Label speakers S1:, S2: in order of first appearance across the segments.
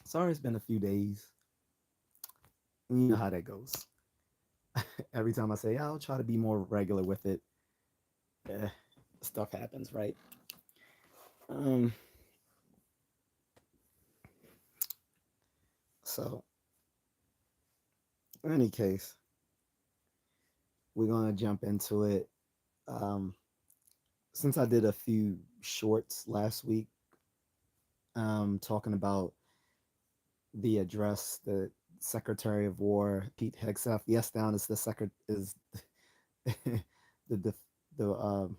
S1: Sorry, it's been a few days. You know how that goes. Every time I say I'll try to be more regular with it, eh, stuff happens, right? Um, so in any case, we're gonna jump into it. Um, since I did a few shorts last week, talking about the address the Secretary of War Pete Hegseth. Yes, down is the secret is the the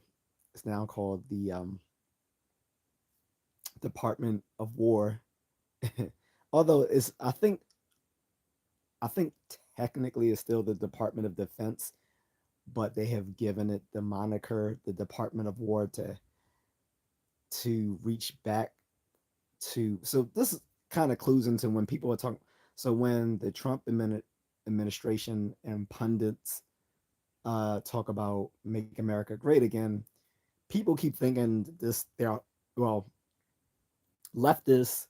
S1: it's now called the Department of War. Although it's I think technically it's still the Department of Defense, but they have given it the moniker the Department of War to reach back to. So this kind of clues into when people are talking. So when the Trump administration and pundits talk about "Make America Great Again," people keep thinking this. They're well, leftists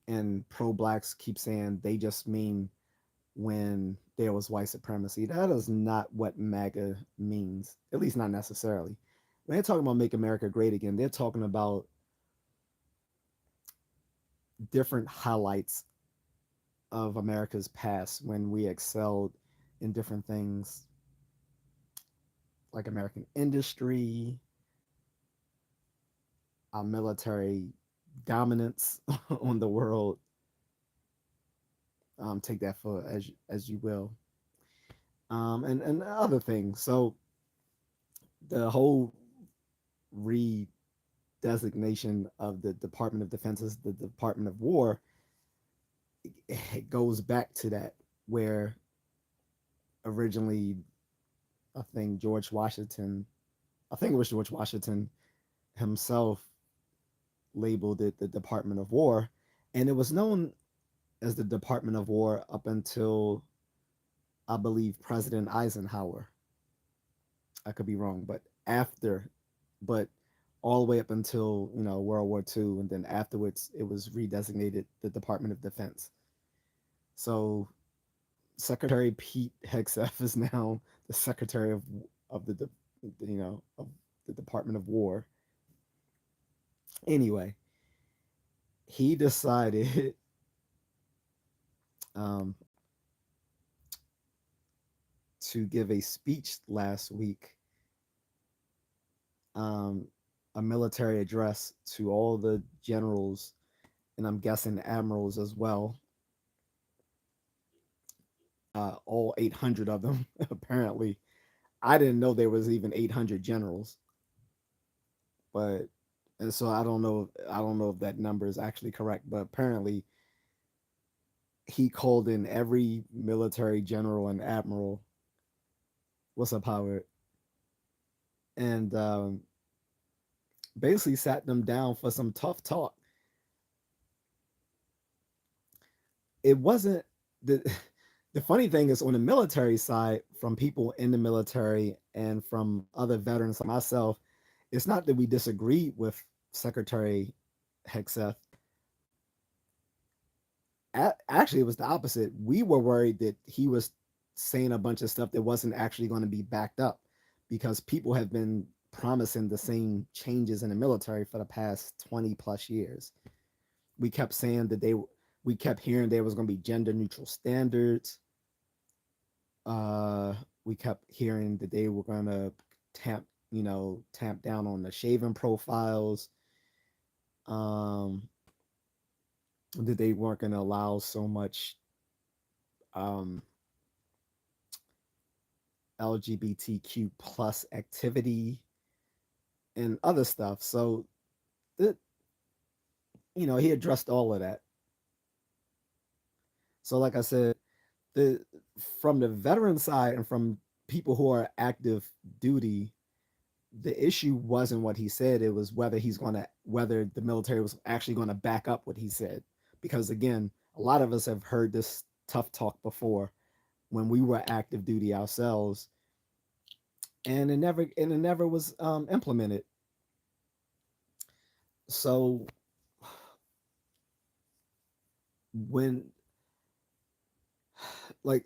S1: and pro blacks keep saying they just mean when there was white supremacy. That is not what MAGA means, at least not necessarily. When they're talking about "Make America Great Again," they're talking about different highlights of America's past when we excelled in different things like American industry, our military dominance on the world. Take that for as you will, and other things. So the whole redesignation of the Department of Defense as the Department of War, it goes back to that where originally I think George Washington, I think it was George Washington himself labeled it the Department of War, and it was known as the Department of War up until I believe President Eisenhower. I could be wrong, but after, but all the way up until World War II, and then afterwards it was redesignated the Department of Defense. So Secretary Pete Hegseth is now the Secretary of the of the Department of War. Anyway, he decided um, to give a speech last week, um, a military address to all the generals, and I'm guessing admirals as well, all 800 of them, apparently. I didn't know there was even 800 generals, but and so I don't know if that number is actually correct, but apparently he called in every military general and admiral. What's up, Howard? And basically sat them down for some tough talk. It wasn't the the funny thing is on the military side, from people in the military and from other veterans like myself, it's not that we disagree with Secretary Hegseth. Actually, it was the opposite. We were worried that he was saying a bunch of stuff that wasn't actually going to be backed up because people have been promising the same changes in the military for the past 20 plus years. We kept saying that we kept hearing there was going to be gender neutral standards. Uh, we kept hearing that they were going to tamp down on the shaving profiles. Um, that they weren't going to allow so much um, LGBTQ plus activity and other stuff. So, it, he addressed all of that. So, like I said, the from the veteran side and from people who are active duty, the issue wasn't what he said. It was whether the military was actually going to back up what he said. Because again, a lot of us have heard this tough talk before when we were active duty ourselves, and it never was implemented. So when like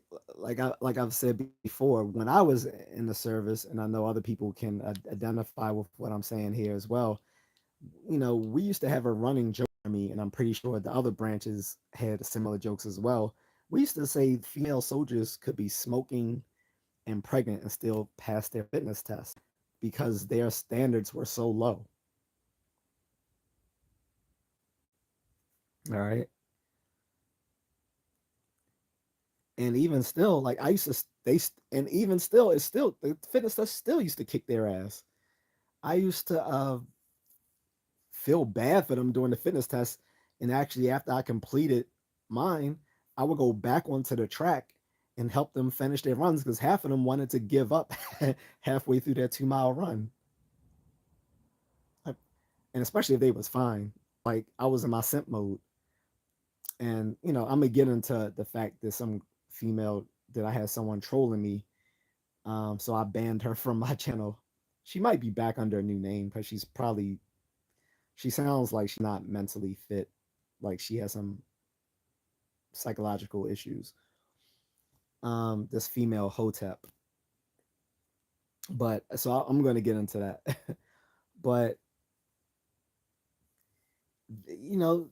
S1: I've said before, when I was in the service, and I know other people can identify with what I'm saying here as well. We used to have a running joke for me, and I'm pretty sure the other branches had similar jokes as well. We used to say female soldiers could be smoking and pregnant and still pass their fitness test because their standards were so low. All right. And even still, like I used to, and even still, it's still the fitness test still used to kick their ass. I used to feel bad for them during the fitness test, and actually, after I completed mine, I would go back onto the track and help them finish their runs because half of them wanted to give up halfway through their 2 mile run, and especially if they was fine. Like I was in my simp mode, and I'm gonna get into the fact that some female that I had someone trolling me. So I banned her from my channel. She might be back under a new name because she sounds like she's not mentally fit. Like she has some psychological issues. This female Hotep. But so I'm going to get into that. But you know,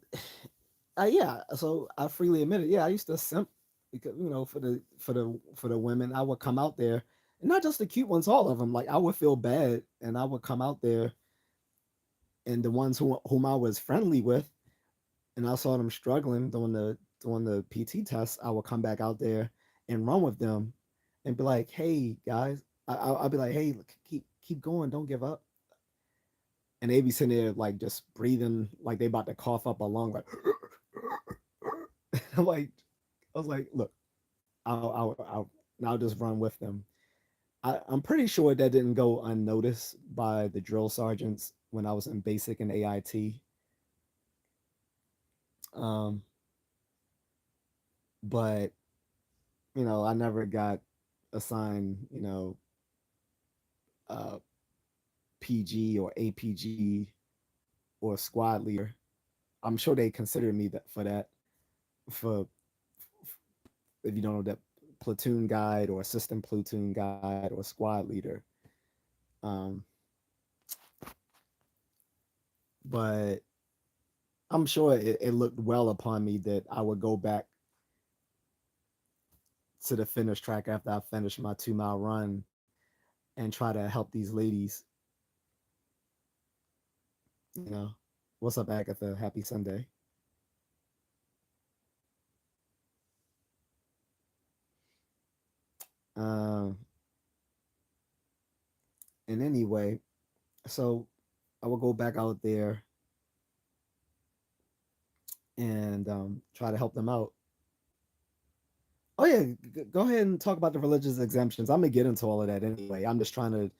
S1: yeah. So I freely admit it. Yeah, I used to simp because for the women, I would come out there, and not just the cute ones, all of them. Like I would feel bad, and I would come out there, and the ones whom I was friendly with, and I saw them struggling doing the PT test, I would come back out there and run with them, and be like, "Hey guys," I'll be like, "Hey, keep going, don't give up." And they be sitting there like just breathing like they about to cough up a lung, like I'm like, I was like, look, I'll just run with them. I'm pretty sure that didn't go unnoticed by the drill sergeants when I was in basic and AIT. Um, but I never got assigned, uh, PG or APG or squad leader. I'm sure they considered me that for that. For if you don't know that, platoon guide or assistant platoon guide or squad leader. Um, but I'm sure it looked well upon me that I would go back to the finish track after I finished my 2 mile run and try to help these ladies. You know, what's up, Agatha? Happy Sunday. Um, and anyway, so I would go back out there and try to help them out. Oh yeah, go ahead and talk about the religious exemptions. I'm gonna get into all of that anyway. I'm just trying to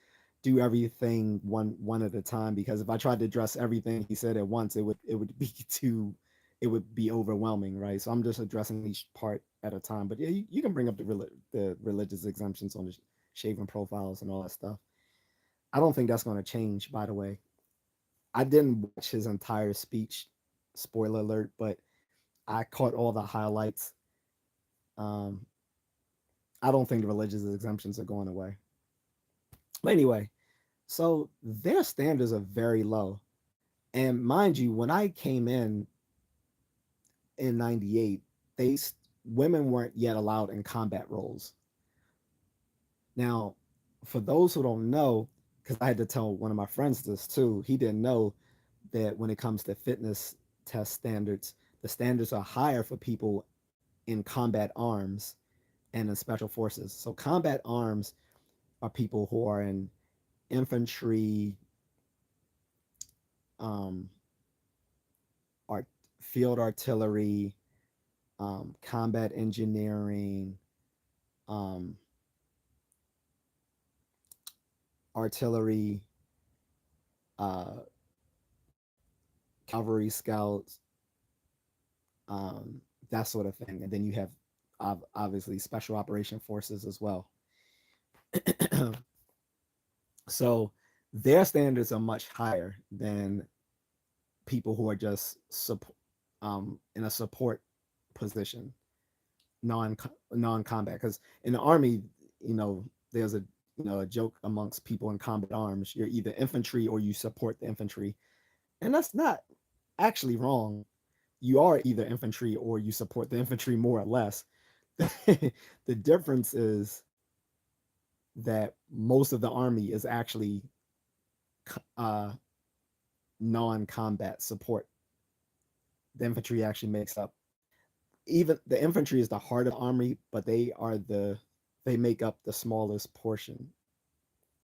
S1: do everything one at a time because if I tried to address everything he said at once, it would be too it would be overwhelming, right? So I'm just addressing each part at a time. But yeah, you can bring up the religious exemptions on the shaving profiles and all that stuff. I don't think that's going to change. By the way, I didn't watch his entire speech. Spoiler alert, but I caught all the highlights. Um, I don't think the religious exemptions are going away. But anyway, so their standards are very low. And mind you, when I came in '98, they women weren't yet allowed in combat roles. Now, for those who don't know, because I had to tell one of my friends this too, he didn't know that when it comes to fitness test standards, the standards are higher for people in combat arms and in special forces. So combat arms are people who are in infantry, um, art, field artillery, combat engineering, um, artillery, uh, cavalry scouts, that sort of thing. And then you have obviously special operation forces as well. So their standards are much higher than people who are just in a support. position, non combat. Because in the army, you know, there's a a joke amongst people in combat arms. You're either infantry or you support the infantry, and that's not actually wrong. You are either infantry or you support the infantry more or less. The difference is that most of the army is actually uh, non-combat support. The infantry actually makes up, even the infantry is the heart of the army, but they make up the smallest portion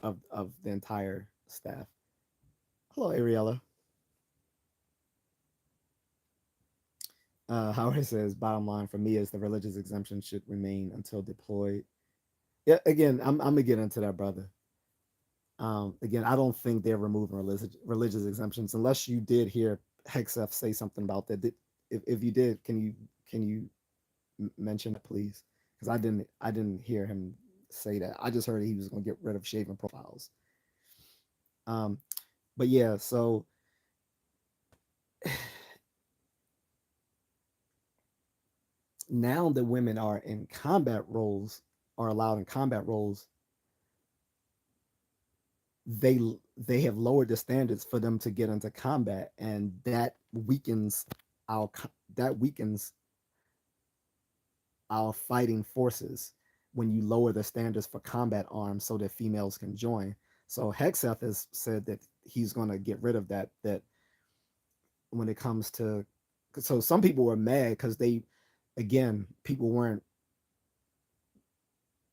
S1: of the entire staff. Hello, Ariella. Howard says, bottom line for me is the religious exemption should remain until deployed. Yeah, again, I'm gonna get into that, brother. Again, I don't think they're removing religious exemptions unless you did hear Hegseth say something about that. If you did, can you mention it, please? Because I didn't hear him say that. I just heard he was going to get rid of shaving profiles. Um, but yeah, so now that women are in combat roles, are allowed in combat roles, they they have lowered the standards for them to get into combat, and our that weakens our fighting forces when you lower the standards for combat arms so that females can join. So Hegseth has said that he's going to get rid of that. That when it comes to, so some people were mad because again, people weren't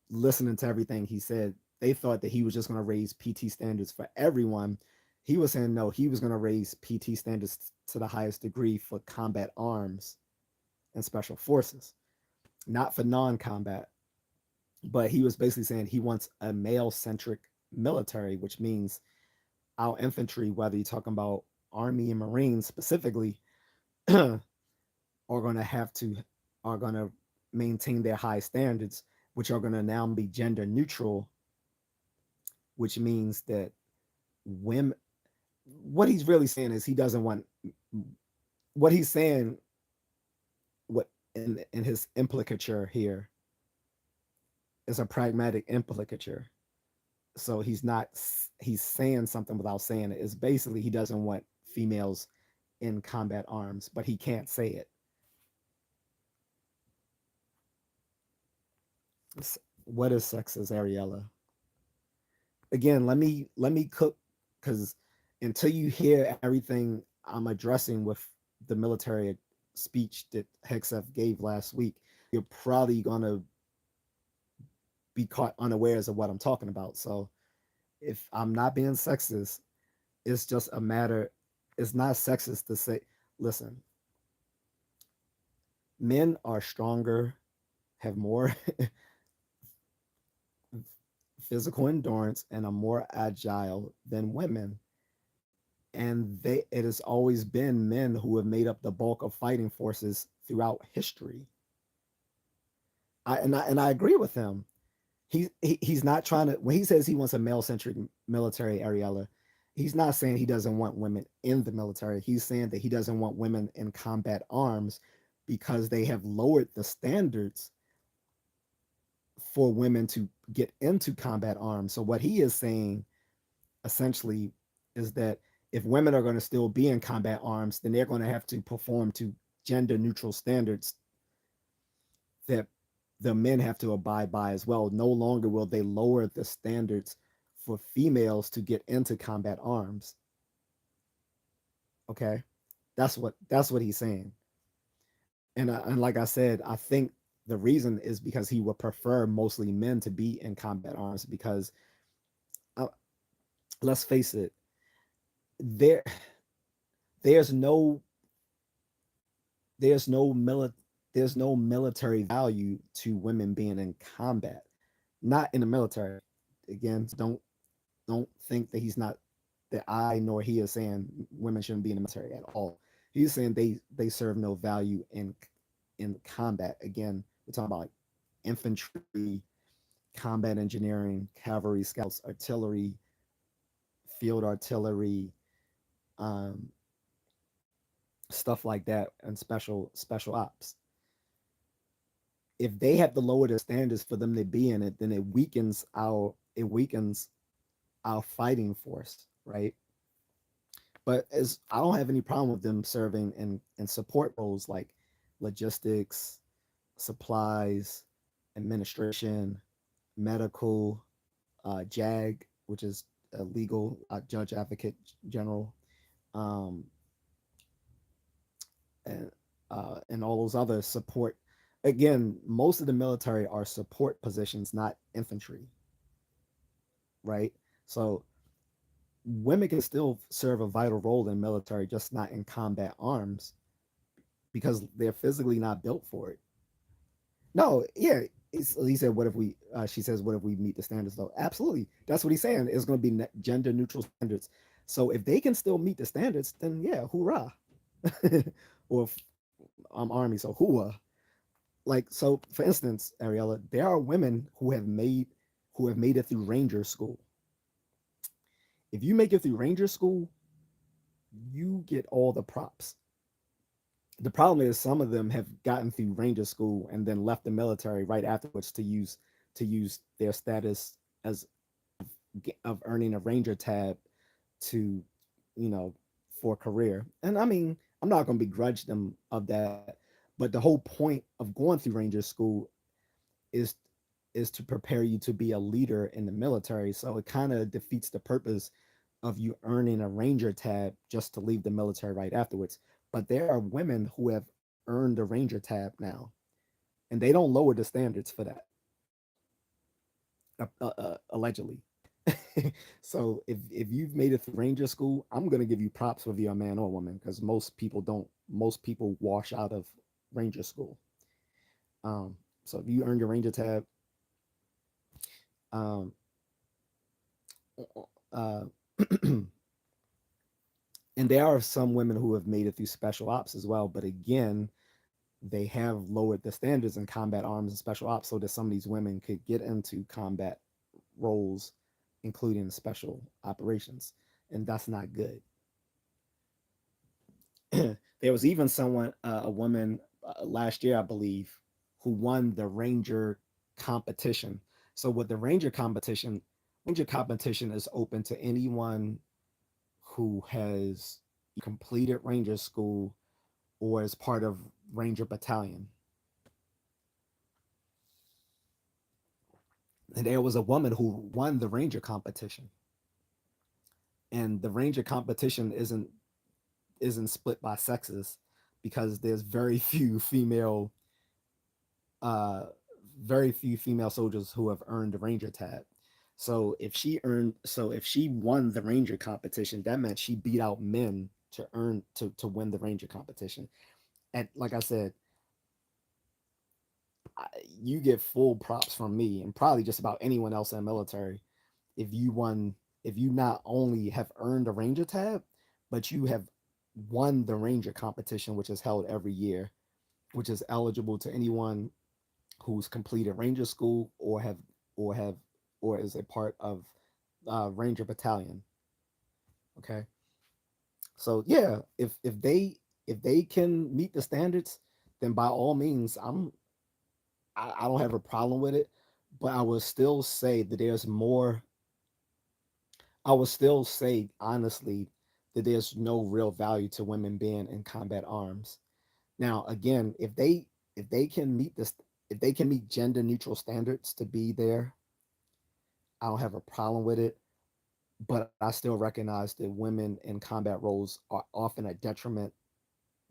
S1: listening to everything he said. They thought that he was just going to raise PT standards for everyone. He was saying no, he was going to raise PT standards to the highest degree for combat arms and special forces, not for non-combat. But he was basically saying he wants a male-centric military, which means our infantry, whether you're talking about Army and Marines specifically, are going to have to are going to maintain their high standards, which are going to now be gender neutral, which means that women. What he's really saying is he doesn't want. What he's saying, what in his implicature here, is a pragmatic implicature. So he's saying something without saying it. It's basically he doesn't want females in combat arms, but he can't say it. What is sexist, Ariella? Again, let me cook, because until you hear everything I'm addressing with the military speech that Hegseth gave last week, you're probably gonna be caught unawares of what I'm talking about. So if I'm not being sexist, it's just a matter. It's not sexist to say, listen, men are stronger, have more physical endurance, and are more agile than women. And it has always been men who have made up the bulk of fighting forces throughout history. And I agree with him. He's not trying to, when he says he wants a male centric military, Ariella, he's not saying he doesn't want women in the military. He's saying that he doesn't want women in combat arms because they have lowered the standards for women to get into combat arms. So what he is saying essentially is that if women are going to still be in combat arms, then they're going to have to perform to gender neutral standards that the men have to abide by as well. No longer will they lower the standards for females to get into combat arms. Okay, that's what he's saying. And like I said, I think the reason is because he would prefer mostly men to be in combat arms because uh, let's face it, there there's no there's no mili- there's no military value to women being in combat. Not in the military. Again, don't think that he's not that I nor he is saying women shouldn't be in the military at all. He's saying they serve no value in combat. Again, we're talking about infantry, combat engineering, cavalry, scouts, artillery, field artillery, um, stuff like that, and special ops. if they have to lower the standards for them to be in it, then it weakens our fighting force, right? But as I don't have any problem with them serving in support roles like logistics, supplies, administration, medical, JAG, which is a legal judge advocate general, um, and all those other support. Again, most of the military are support positions, not infantry, right? So women can still serve a vital role in military, just not in combat arms because they're physically not built for it. No, yeah. He said, "What if we?" She says, "What if we meet the standards?" Though, absolutely, that's what he's saying. It's going to be gender neutral standards. So if they can still meet the standards, then yeah, hoorah! Or I'm army, so hooah! Like so, for instance, Ariella, there are women who have made it through Ranger school. If you make it through Ranger school, you get all the props. The problem is some of them have gotten through Ranger school and then left the military right afterwards to use their status as of earning a Ranger tab to, you know, for a career. And I mean, I'm not going to begrudge them of that, but the whole point of going through Ranger school is to prepare you to be a leader in the military. So it kind of defeats the purpose of you earning a Ranger tab just to leave the military right afterwards. But there are women who have earned the Ranger tab now, and they don't lower the standards for that, allegedly. So if you've made it through Ranger school, I'm gonna give you props whether you're a man or a woman, because most people don't. Most people wash out of Ranger school. So if you earn your Ranger tab, um, uh, and there are some women who have made it through special ops as well. But again, they have lowered the standards in combat arms and special ops so that some of these women could get into combat roles, including special operations, and that's not good. There was even a woman last year, I believe, who won the Ranger competition. So with the Ranger competition is open to anyone who has completed Ranger school or is part of Ranger battalion. And there was a woman who won the Ranger competition. And the Ranger competition isn't split by sexes because there's uh very few female soldiers who have earned the Ranger tab. So if she won the Ranger competition, that meant she beat out men to win the Ranger competition. And like I said, you get full props from me and probably just about anyone else in the military if you won if you not only have earned a Ranger tab, but you have won the Ranger competition, which is held every year, which is eligible to anyone who's completed Ranger school or have or is a part of Ranger battalion. Okay, so yeah, if they can meet the standards, then by all means, I don't have a problem with it. But I would still say that there's more. I would still say honestly that there's no real value to women being in combat arms. Now, again, if they can meet this, if they can meet gender neutral standards to be there, I don't have a problem with it. But I still recognize that women in combat roles are often a detriment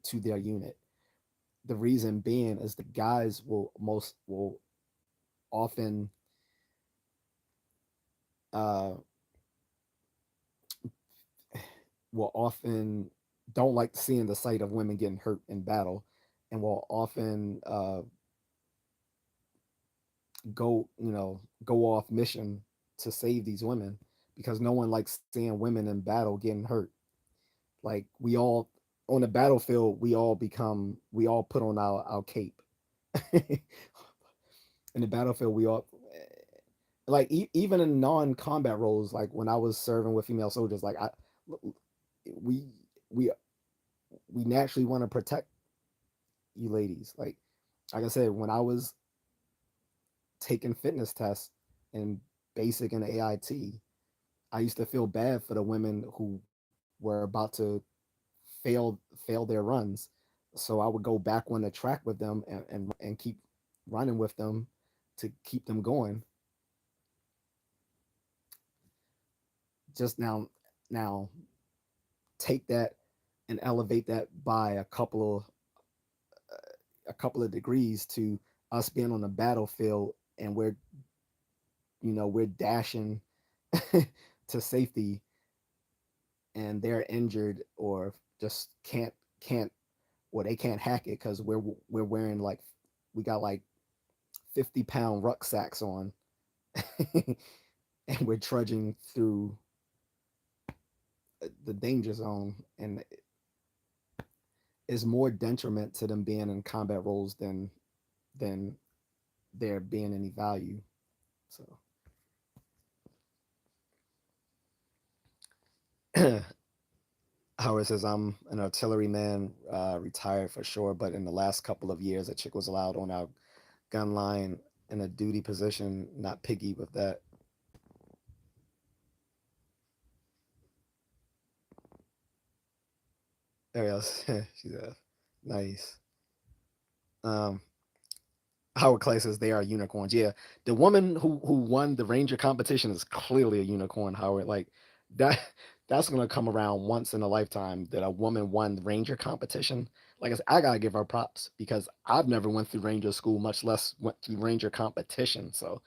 S1: to their unit. The reason being is the guys will often uh, will often don't like seeing the sight of women getting hurt in battle, and will often go off mission to save these women because no one likes seeing women in battle getting hurt. Like we all on the battlefield, we all put on our cape. In the battlefield, we all like even in non-combat roles, like when I was serving with female soldiers, like I we we we naturally want to protect you ladies. Like I said, when I was taking fitness tests in basic and AIT, I used to feel bad for the women who were about to fail their runs. So I would go back on the track with them and keep running with them to keep them going. Just now take that and elevate that by a couple of degrees to us being on the battlefield, and we're dashing to safety, and they're injured or just can't or they can't hack it because we're wearing like we got like 50-pound rucksacks on and we're trudging through the danger zone, and is more detriment to them being in combat roles than there being any value. So Howard says, I'm an artilleryman, retired for sure, but in the last couple of years, a chick was allowed on our gun line in a duty position, not piggy with that. There else. She's nice. Um, Howard Clay says they are unicorns. Yeah, the woman who won the Ranger competition is clearly a unicorn. Howard, like that that's gonna come around once in a lifetime that a woman won the Ranger competition. Like I said, I gotta give her props because I've never went through Ranger school, much less went through Ranger competition. So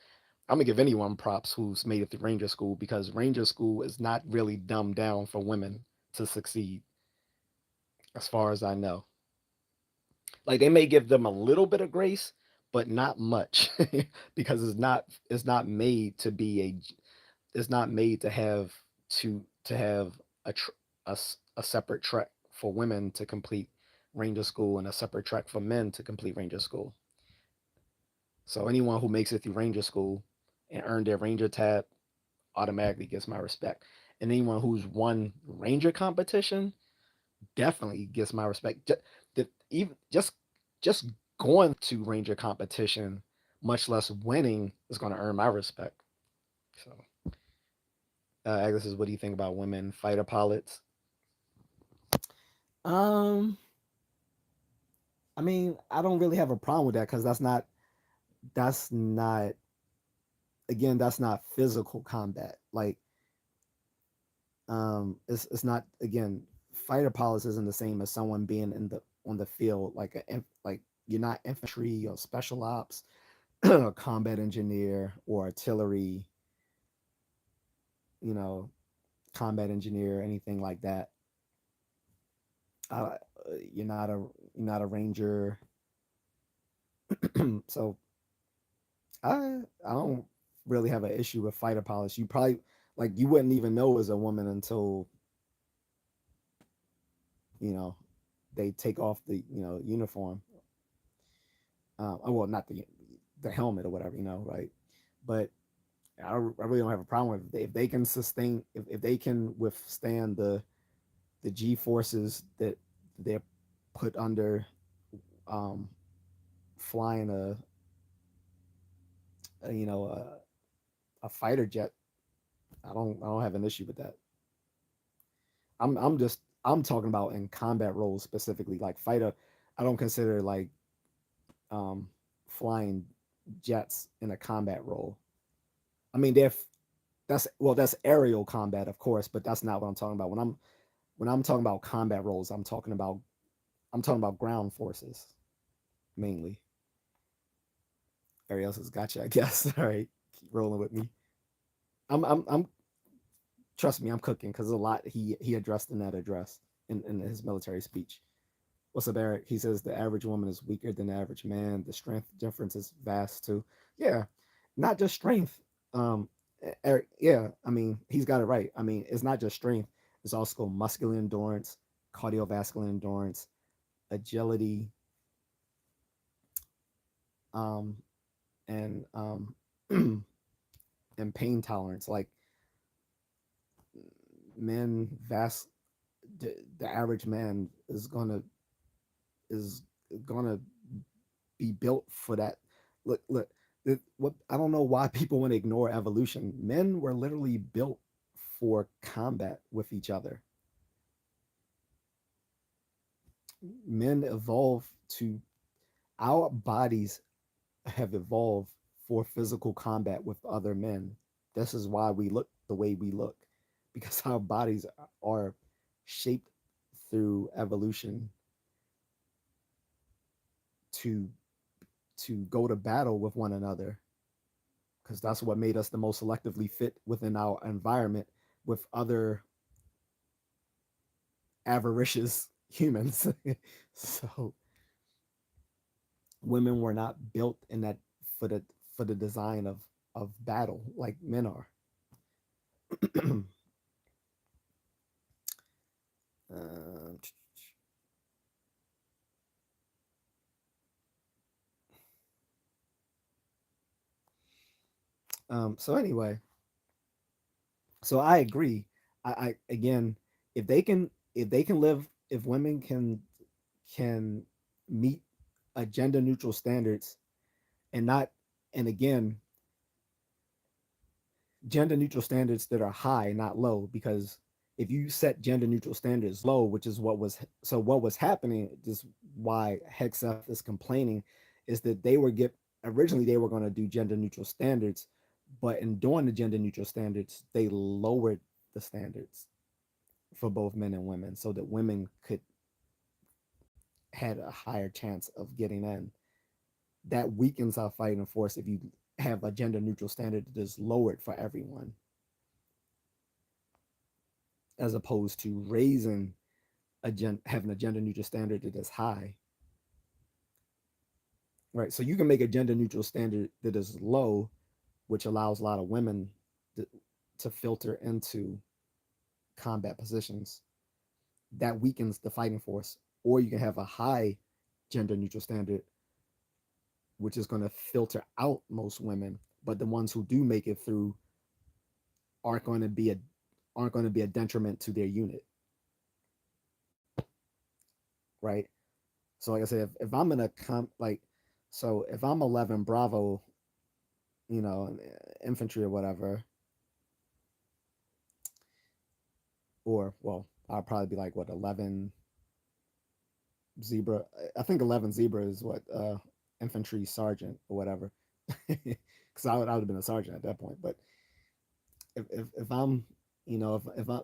S1: I'm gonna give anyone props who's made it through Ranger school because Ranger school is not really dumbed down for women to succeed, as far as I know. Like they may give them a little bit of grace, but not much because it's not made to be it's not made to have a, tr- a separate track for women to complete Ranger school and a separate track for men to complete Ranger school. So anyone who makes it through Ranger school and earned their Ranger tab automatically gets my respect. And anyone who's won Ranger competition definitely gets my respect. Even just going to Ranger competition, much less winning, is going to earn my respect. So, Agnes is, what do you think about women fighter pilots? Um, I mean, I don't really have a problem with that because that's not again that's not physical combat. Like, it's not again fighter pilots isn't the same as someone being in the on the field like like you're not infantry or special ops or combat engineer or artillery, you know, combat engineer, anything like that. Uh, you're not a ranger, so I don't really have an issue with fighter pilots. You probably like you wouldn't even know as a woman until you know they take off the uniform. Well, not the helmet or whatever, right? But I really don't have a problem with it. If they can sustain, if they can withstand the G forces that they're put under, um, flying a fighter jet. I don't have an issue with that. I'm talking about in combat roles specifically, like fighter. I don't consider like um, flying jets in a combat role. I mean, that's aerial combat, of course, but that's not what I'm talking about. When I'm talking about combat roles, I'm talking about ground forces mainly. Everybody else has got you, I guess. All right, keep rolling with me. I'm trust me, I'm cooking because a lot he addressed in that address in his military speech. What's up, Eric? He says the average woman is weaker than the average man. The strength difference is vast too. Yeah, not just strength. Um, Eric, yeah, I mean he's got it right. I mean it's not just strength; it's also muscular endurance, cardiovascular endurance, agility, um, and and pain tolerance. Like men, the average man is gonna be built for that. Look, What I don't know why people want to ignore evolution. Men were literally built for combat with each other. Men evolved to our bodies have evolved for physical combat with other men. This is why we look the way we look, because our bodies are shaped through evolution to go to battle with one another, because that's what made us the most selectively fit within our environment with other avaricious humans. So women were not built in that for the design of battle like men are. uh, so anyway, so I agree. I again, if they can, if they can live, if women can meet a gender neutral standards and not, and again, gender neutral standards that are high, not low, because if you set gender neutral standards low, which is what was, so what was happening, just why Hegseth is complaining, is that they were get originally they were going to do gender neutral standards, but in doing the gender neutral standards, they lowered the standards for both men and women so that women could had a higher chance of getting in. That weakens our fighting force if you have a gender neutral standard that is lowered for everyone, as opposed to raising having a gender neutral standard that is high. Right. So you can make a gender neutral standard that is low, which allows a lot of women to, to filter into combat positions. That weakens the fighting force. Or you can have a high gender neutral standard, which is going to filter out most women, but the ones who do make it through aren't going to be a aren't going to be a detriment to their unit, right? So like I said, if I'm in a like, so if I'm 11 Bravo, infantry or whatever, or well, I'll probably be like what 11 Zebra. I think 11 Zebra is what infantry sergeant or whatever, because I would have been a sergeant at that point. But if I'm if I'm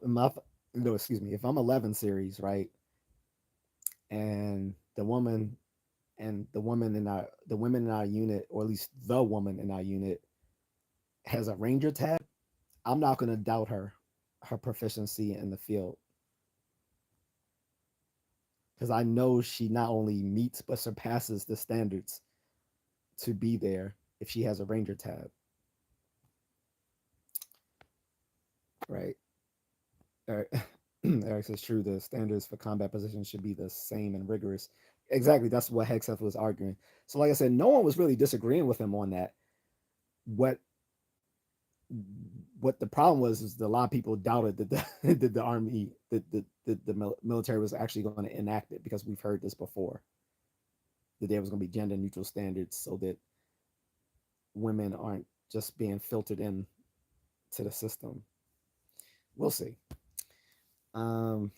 S1: no, excuse me, if I'm 11 series, right, and the women in our unit, or at least the woman in our unit, has a ranger tab, I'm not going to doubt her proficiency in the field, because I know she not only meets but surpasses the standards to be there if she has a ranger tab, right? Eric, Eric says true. The standards for combat positions should be the same and rigorous. Exactly, that's what Hegseth was arguing. So, like I said, no one was really disagreeing with him on that. What what the problem was is that a lot of people doubted that that the army the military was actually going to enact it, because we've heard this before, that there was going to be gender neutral standards so that women aren't just being filtered in to the system. We'll see. Um,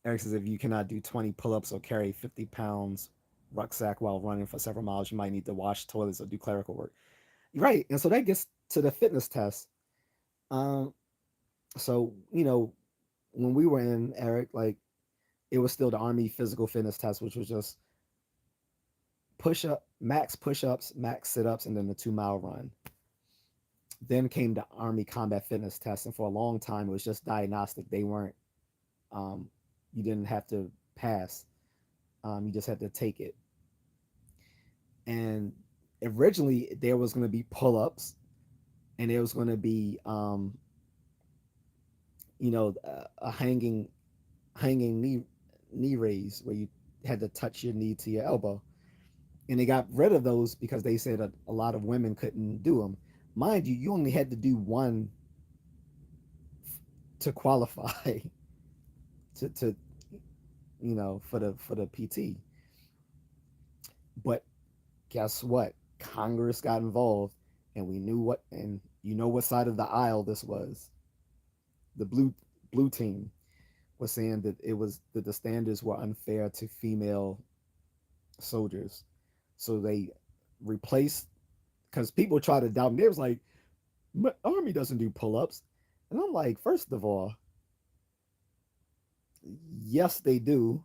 S1: Eric says if you cannot do 20 pull-ups or carry 50 pounds rucksack while running for several miles, you might need to wash toilets or do clerical work. Right, and so that gets to the fitness test. Um, so when we were in, Eric, like, it was still the Army physical fitness test, which was just push ups, max sit ups, and then the 2 mile run. Then came the Army combat fitness test, and for a long time it was just diagnostic. They weren't, um, you didn't have to pass, you just had to take it. And originally there was going to be pull ups, and there was going to be, a hanging knee raise where you had to touch your knee to your elbow, and they got rid of those because they said a lot of women couldn't do them. Mind you, you only had to do one to qualify to for the PT. But guess what? Congress got involved, and we knew what, and you know what side of the aisle this was. The blue team was saying that it was that the standards were unfair to female soldiers, so they replaced, because people try to doubt me. They was like, Army doesn't do pull-ups, and I'm like, first of all, yes they do.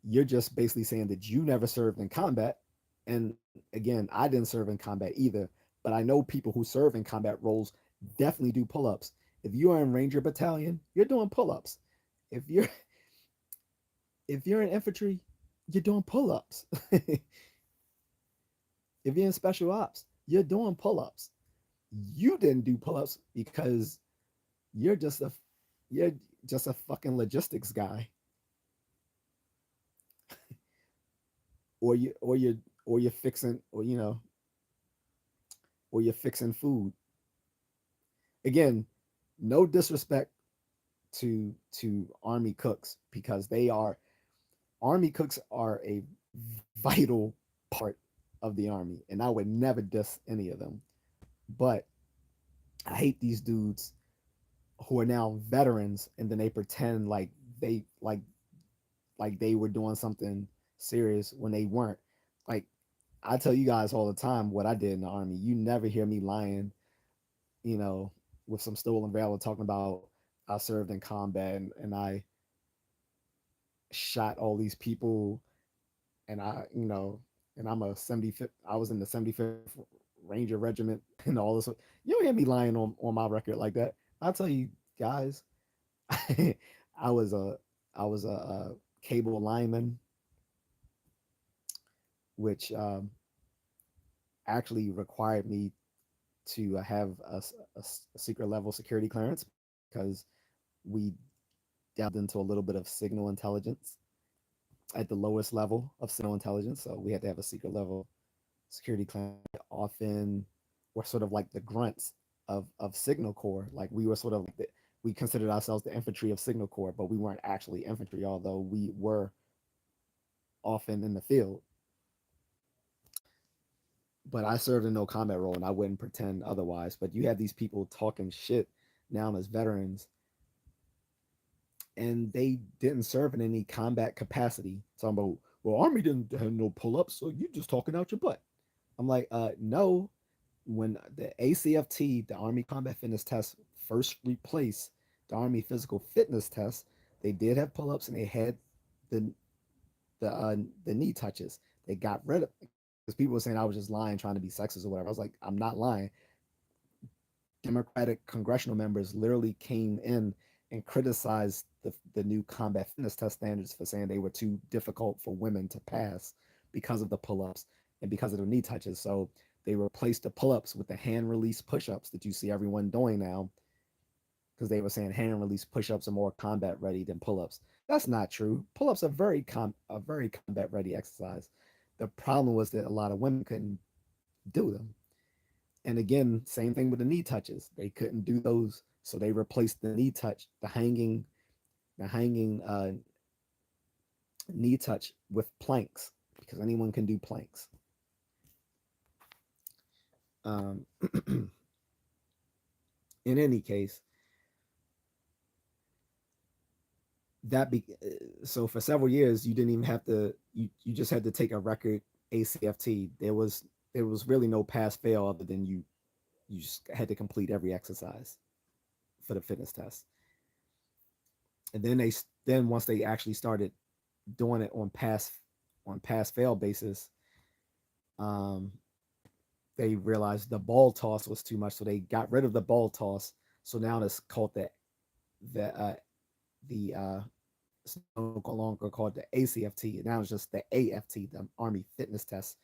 S1: You're just basically saying that you never served in combat. And again, I didn't serve in combat either, but I know people who serve in combat roles definitely do pull-ups. If you are in Ranger Battalion, you're doing pull-ups. If you're if you're in infantry, you're doing pull-ups. If you're in special ops, you're doing pull-ups. You didn't do pull-ups because you're just a you're just a fucking logistics guy, or you're fixing, or or you're fixing food. Again, no disrespect to army cooks, because they are army cooks are a vital part of the army, and I would never diss any of them. But I hate these dudes who are now veterans and then they pretend like they like they were doing something serious when they weren't. Like, I tell you guys all the time what I did in the army. You never hear me lying, you know, with some stolen valor talking about I served in combat, and I shot all these people, and and I'm a 75th, I was in the 75th Ranger Regiment and all this. You don't hear me lying on my record like that. I'll tell you guys, I was a I was a cable lineman, which actually required me to have a secret level security clearance, because we delved into a little bit of signal intelligence at the lowest level of signal intelligence. So we had to have a secret level security clearance. Often were sort of like the grunts of Signal Corps. Like, we were sort of like we considered ourselves the infantry of Signal Corps, but we weren't actually infantry, although we were often in the field. But I served in no combat role, and I wouldn't pretend otherwise. But you have these people talking shit now as veterans, and they didn't serve in any combat capacity. Talking about, well, Army didn't have no pull ups, so you just talking out your butt. I'm like, no. When the ACFT, the Army Combat Fitness Test, first replaced the Army Physical Fitness Test, they did have pull ups, and they had the the knee touches. They got rid of, because people were saying I was just lying, trying to be sexist or whatever. I was like, I'm not lying. Democratic congressional members literally came in and criticized the new combat fitness test standards for saying they were too difficult for women to pass because of the pull-ups and because of the knee touches. So they replaced the pull-ups with the hand release push-ups that you see everyone doing now, because they were saying hand release push-ups are more combat ready than pull-ups. That's not true. Pull-ups are a very combat ready exercise. The problem was that a lot of women couldn't do them. And again, same thing with the knee touches. They couldn't do those, so they replaced the knee touch, the hanging knee touch with planks, because anyone can do planks. Um, in any case, that be so for several years you didn't even have to. You just had to take a record ACFT. There was really no pass fail other than you just had to complete every exercise for the fitness test. And then once they actually started doing it on pass fail basis, um, they realized the ball toss was too much, so they got rid of the ball toss. So now it's called the it's no longer called the ACFT. Now it's just the AFT, the Army Fitness Test.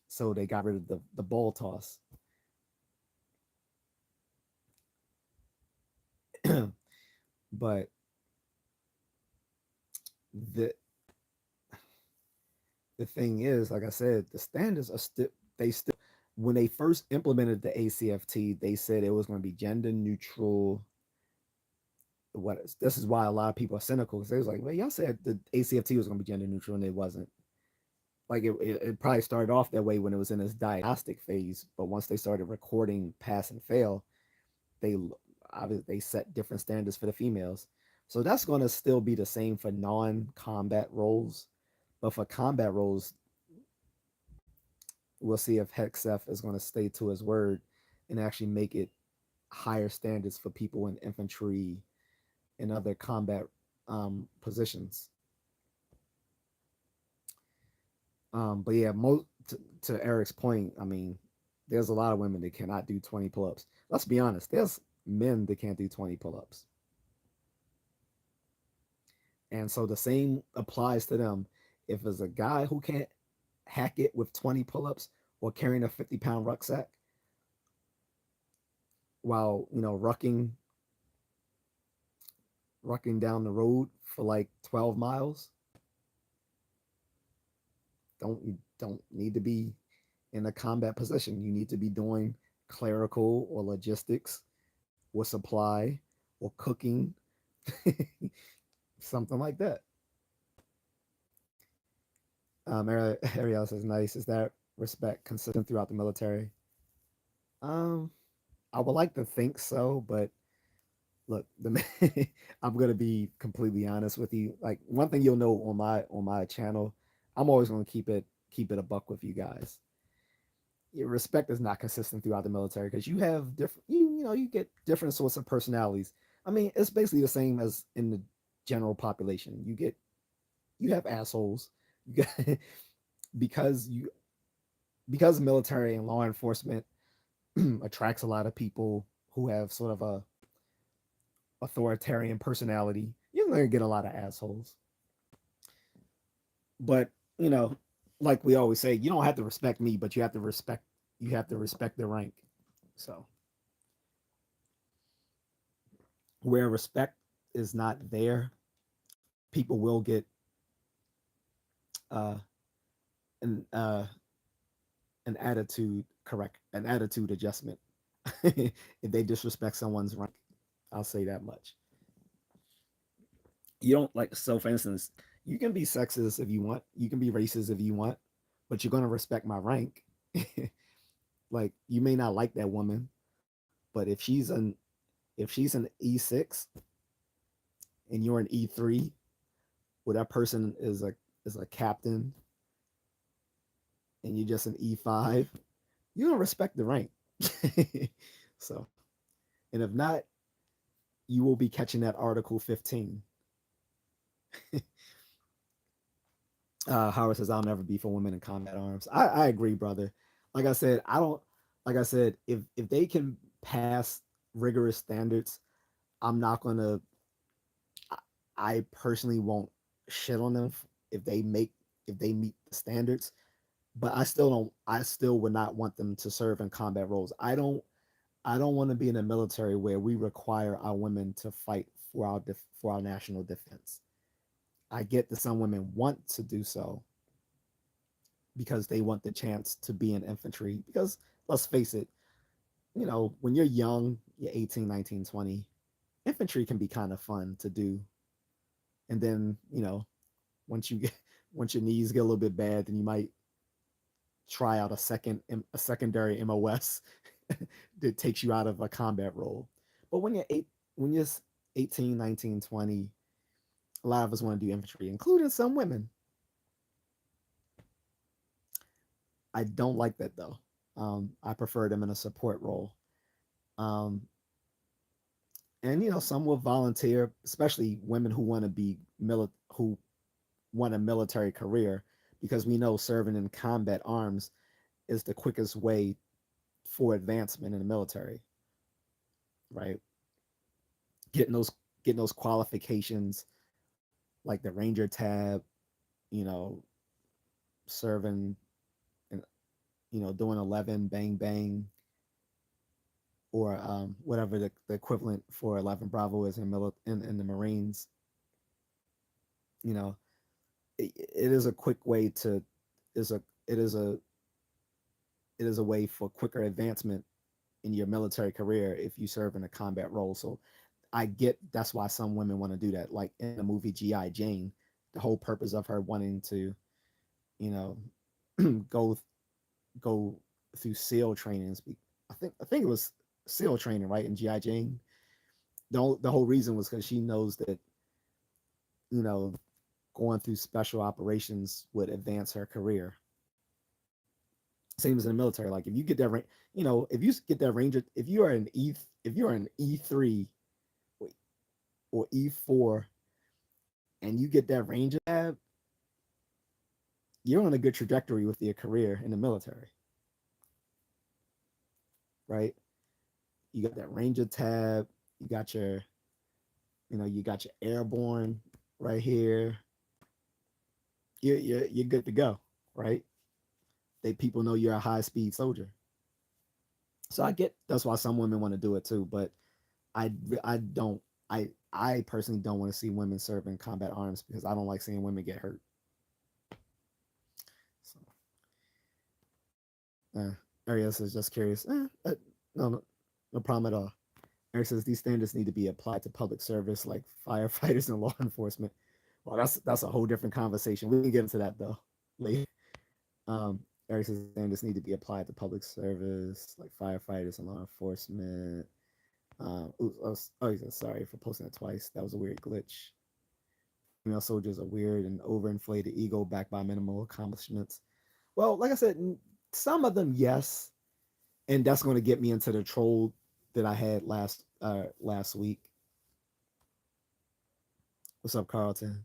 S1: So they got rid of the ball toss. But the the thing is, like I said, the standards are still they still when they first implemented the ACFT, they said it was going to be gender neutral. What is this is why a lot of people are cynical, because they was like, well, y'all said the ACFT was going to be gender neutral, and it wasn't. like it probably started off that way when it was in its diagnostic phase, but once they started recording pass and fail, they obviously they set different standards for the females. So that's going to still be the same for non-combat roles, but for combat roles, we'll see if Hegseth is going to stay to his word and actually make it higher standards for people in infantry and other combat positions. But yeah, to Eric's point, I mean, there's a lot of women that cannot do 20 pull-ups. Let's be honest, there's men that can't do 20 pull-ups. And so the same applies to them. If there's a guy who can't hack it with 20 pull-ups or carrying a 50-pound rucksack while, rucking down the road for like 12 miles, you don't need to be in a combat position. You need to be doing clerical or logistics or supply or cooking, something like that. Ariel says, nice. Is that respect consistent throughout the military? Um, I would like to think so, but look, I'm gonna be completely honest with you. Like one thing you'll know on my channel, I'm always gonna keep it a buck with you guys. Your respect is not consistent throughout the military because you have different you get different sorts of personalities. I mean, it's basically the same as in the general population. You have assholes. You got because you because military and law enforcement attracts a lot of people who have sort of a authoritarian personality. You're gonna get a lot of assholes. But you know, like we always say, you don't have to respect me, but you have to respect the rank. So where respect is not there, people will get uh, an uh, an attitude adjustment if they disrespect someone's rank. I'll say that much. You don't like so for instance, you can be sexist if you want, you can be racist if you want, but you're gonna respect my rank. Like you may not like that woman, but if she's an E6 and you're an E3, where that person is a captain and you're just an E5, you don't respect the rank. So, and if not, you will be catching that Article 15. Howard says, I'll never be for women in combat arms. I agree, brother. Like I said, I don't, like I said, if they can pass rigorous standards, I'm not going to, I personally won't shit on them if they meet the standards, but I still would not want them to serve in combat roles. I don't want to be in a military where we require our women to fight for our national defense. I get that some women want to do so because they want the chance to be in infantry. Because let's face it, when you're young, you're 18, 19, 20, infantry can be kind of fun to do. And then, once you get once your knees get a little bit bad, then you might try out a secondary MOS that takes you out of a combat role. But when you're 18, 19, 20, a lot of us want to do infantry, including some women. I don't like that though. I prefer them in a support role. Um, and some will volunteer, especially women who want to who want a military career, because we know serving in combat arms is the quickest way for advancement in the military, right? Getting those getting those qualifications like the Ranger tab, you know, serving and doing 11 bang bang or whatever the equivalent for 11 Bravo is in the Marines. You know, it is a quick way to is a it is a it is a way for quicker advancement in your military career if you serve in a combat role. So I get that's why some women want to do that. Like in the movie G.I. Jane, the whole purpose of her wanting to, you know, go go through SEAL trainings. I think it was SEAL training, right? In GI Jane, the whole reason was because she knows that you know going through special operations would advance her career. Same as in the military. Like if you get that rank, if you get that ranger, if you're an E3 or E4, and you get that ranger tab, you're on a good trajectory with your career in the military, right? You got that ranger tab. You got your, you got your airborne right here. You're good to go, right? People know you're a high speed soldier. So I get that's why some women want to do it too, but I don't I personally don't want to see women serve in combat arms because I don't like seeing women get hurt. So, Ariel says just curious. No, no, no problem at all. Eric says these standards need to be applied to public service like firefighters and law enforcement. Well, that's a whole different conversation. We can get into that though later. Eric says standards need to be applied to public service like firefighters and law enforcement. He said sorry for posting it twice. That was a weird glitch. Female soldiers are weird and overinflated ego backed by minimal accomplishments. Well, like I said, some of them, yes, and that's going to get me into the troll that I had last week. What's up, Carlton?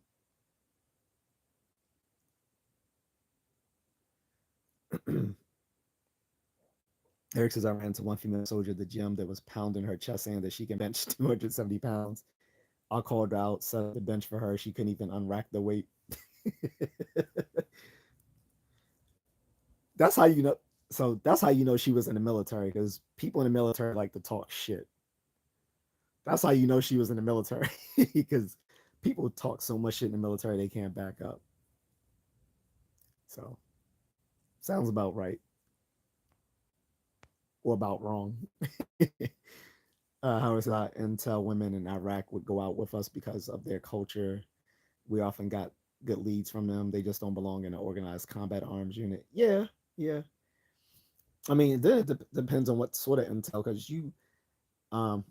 S1: Eric says I ran into one female soldier at the gym that was pounding her chest saying that she can bench 270 pounds. I called her out, set up the bench for her. She couldn't even unrack the weight. That's how you know. So that's how you know she was in the military because people in the military like to talk shit. That's how you know she was in the military because people talk so much shit in the military they can't back up. So sounds about right or about wrong. How is that? Intel women in Iraq would go out with us because of their culture. We often got good leads from them. They just don't belong in an organized combat arms unit. Yeah, yeah. I mean, then it depends on what sort of intel because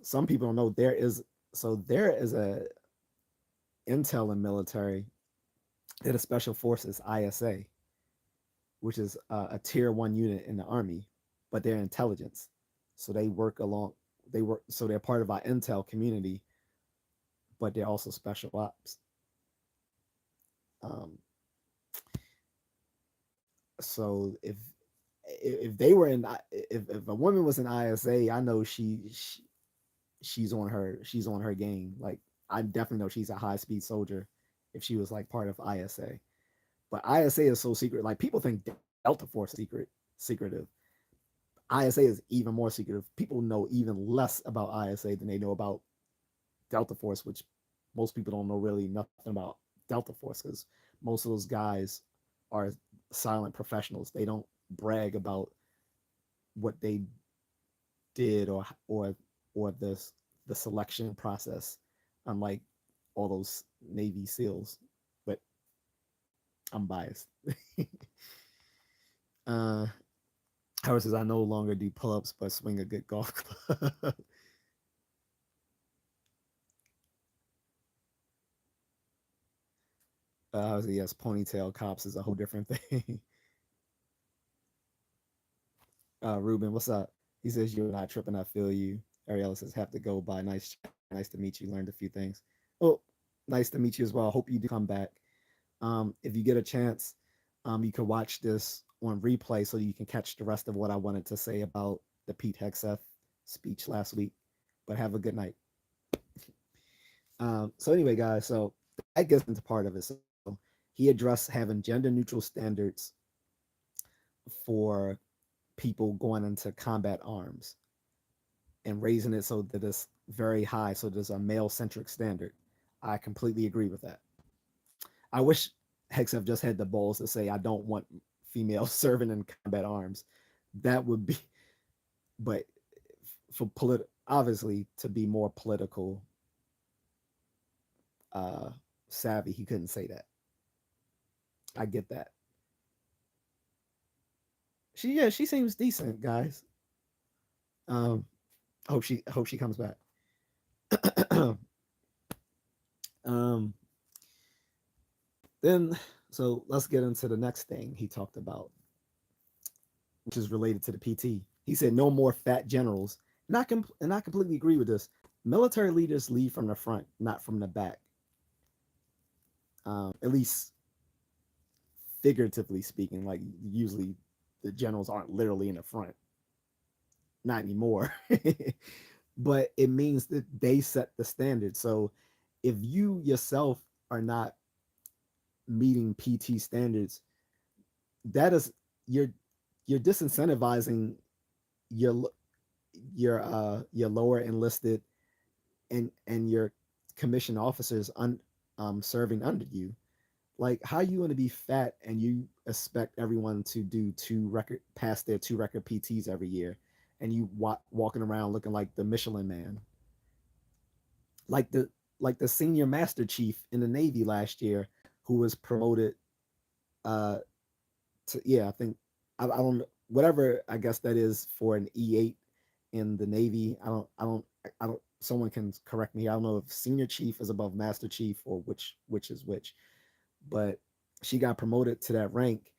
S1: some people don't know there is a intel in military that a special forces ISA, which is a tier one unit in the army, but they're intelligence, so they're part of our intel community, but they're also special ops. Um, so if they were in if a woman was in ISA, I know she's on her game. Like I definitely know she's a high speed soldier if she was like part of ISA. But ISA is so secret. Like people think Delta Force secretive. ISA is even more secretive. People know even less about ISA than they know about Delta Force, which most people don't know really nothing about Delta Force because most of those guys are silent professionals. They don't brag about what they did or the selection process, unlike all those Navy SEALs. But I'm biased. uh, Howard says I no longer do pull-ups but swing a good golf club. Yes, ponytail cops is a whole different thing. Ruben, what's up? He says you're not tripping. I feel you. Ariella says have to go by. Nice to meet you. Learned a few things. Oh, nice to meet you as well. Hope you do come back. If you get a chance, you can watch this on replay so you can catch the rest of what I wanted to say about the Pete Hegseth speech last week. But have a good night. So anyway, guys, so that gets into part of it. So he addressed having gender neutral standards for people going into combat arms and raising it so that it's very high, so there's a male centric standard. I completely agree with that. I wish Hegseth just had the balls to say, I don't want females serving in combat arms. That would be, but obviously to be more political uh, savvy, he couldn't say that. I get that. she seems decent, guys. Um, hope she comes back. um, then so let's get into the next thing he talked about, which is related to the PT. He said no more fat generals, and I completely agree with this. Military leaders lead from the front, not from the back. At least figuratively speaking, like usually the generals aren't literally in the front, not anymore. But it means that they set the standard. So if you yourself are not meeting PT standards, that is you're you're disincentivizing your your lower enlisted and your commissioned officers serving under you. Like, how you want to be fat and you expect everyone to do two record pass their two record PTs every year, and you walking around looking like the Michelin Man, like the senior master chief in the Navy last year, who was promoted. Uh, to yeah, I think I don't whatever I guess that is for an E8 in the Navy. I don't. Someone can correct me. I don't know if senior chief is above master chief or which is which, but she got promoted to that rank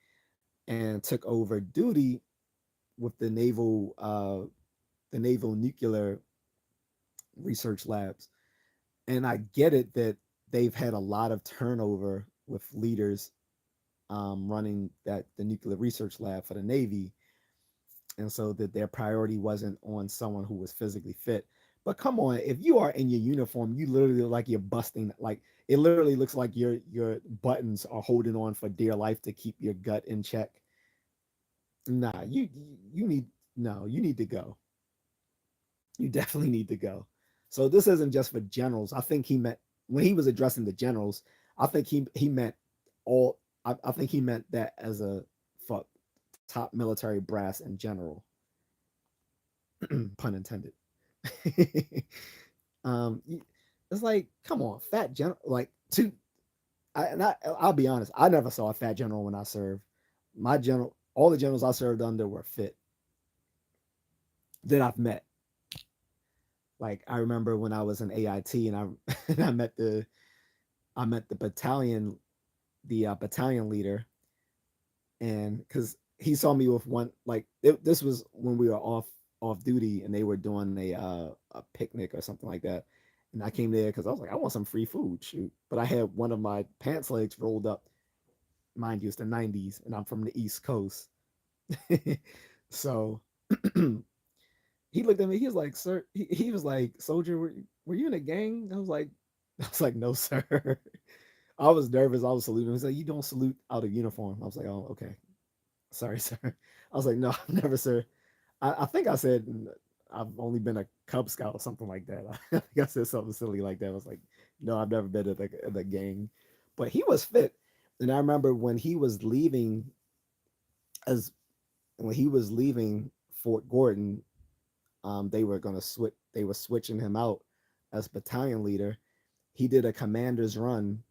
S1: and took over duty with the naval nuclear research labs. And I get it that they've had a lot of turnover with leaders running the nuclear research lab for the Navy, and so that their priority wasn't on someone who was physically fit. But come on, if you are in your uniform, you literally look like you're busting. Like, it literally looks like your buttons are holding on for dear life to keep your gut in check. Nah, you need no, you need to go. You definitely need to go. So this isn't just for generals. I think he meant when he was addressing the generals. I think he meant all. I think he meant that as a for top military brass in general, pun intended. um, it's like, come on, fat general. Like, I'll be honest. I never saw a fat general when I served. My general, all the generals I served under were fit that I've met. Like, I remember when I was in AIT and and I met the battalion leader, and because he saw me with one, like this was when we were off duty and they were doing a picnic or something like that, and I came there because I was like, I want some free food, shoot, but I had one of my pants legs rolled up. Mind you, it's the '90s, and I'm from the East Coast, so he looked at me. He was like, "Sir," he was like, "Soldier, were you in a gang?" I was like, "No, sir." I was nervous. I was saluting. He said, "You don't salute out of uniform." I was like, "Oh, okay. Sorry, sir." I was like, "No, never, sir." I think I said I've only been a Cub Scout or something like that. I think I said something silly like that. I was like, "No, I've never been at the gang." But he was fit, and I remember as when he was leaving Fort Gordon, they were gonna switch. They were switching him out as battalion leader. He did a commander's run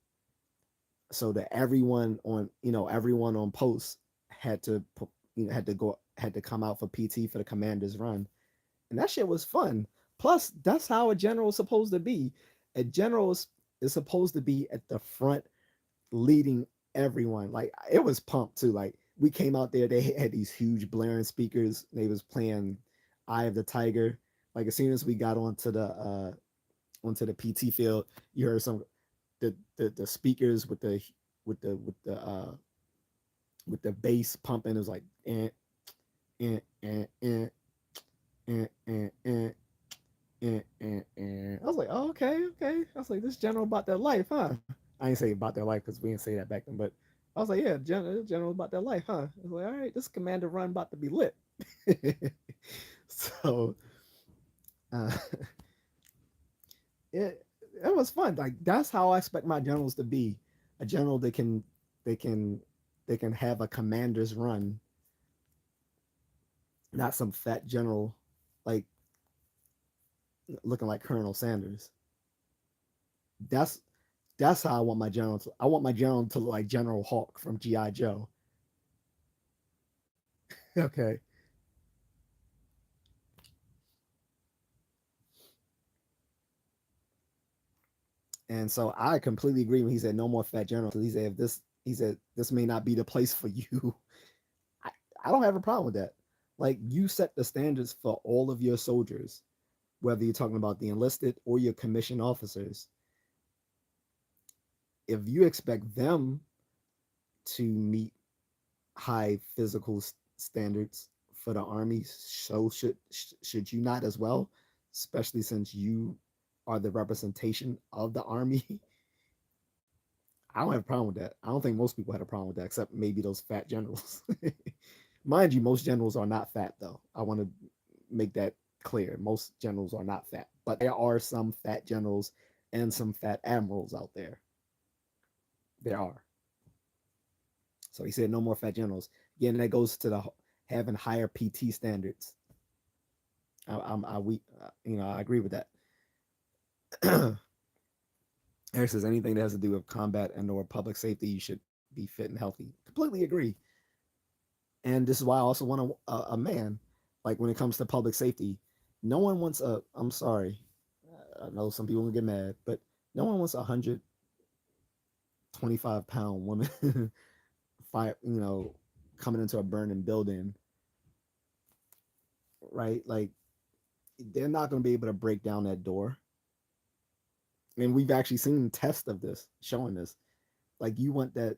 S1: so that everyone on post had to had to come out for PT for the commander's run, and that shit was fun. Plus, that's how a general is supposed to be. A general is supposed to be at the front, leading everyone. Like, it was pumped too. Like, we came out there, they had these huge blaring speakers. They was playing "Eye of the Tiger." Like, as soon as we got onto the PT field, you heard some the speakers with the bass pumping. It was like eh, eh, eh, eh, eh, eh, I was like, oh, okay, okay. I was like, this general about their life, huh? I ain't say about their life because we didn't say that back then, but I was like, yeah, general about their life, huh? I was like, all right, this commander run about to be lit. So uh, it was fun. Like, that's how I expect my generals to be. A general that can they can they can have a commander's run, not some fat general like looking like Colonel Sanders. That's that's how I want my general I want my general to look like General Hawk from GI Joe. Okay. And so I completely agree when he said no more fat generals. He said if this he said this may not be the place for you. I, I don't have a problem with that. Like you set the standards for all of your soldiers, whether you're talking about the enlisted or your commissioned officers. If you expect them to meet high physical standards for the army, so should you not as well, especially since you are the representation of the army. I don't have a problem with that. I don't think most people had a problem with that, except maybe those fat generals. Mind you, most generals are not fat, though. I want to make that clear. Most generals are not fat, but there are some fat generals and some fat admirals out there. There are. So he said no more fat generals. Again, that goes to the having higher PT standards. I agree with that. Eric says anything that has to do with combat and or public safety, you should be fit and healthy. Completely agree. And this is why I also want a man. Like when it comes to public safety, no one wants a. I'm sorry, I know some people will get mad, but no one wants 125-pound woman fire. Coming into a burning building, right? Like they're not going to be able to break down that door. And we've actually seen tests of this showing this. Like you want that.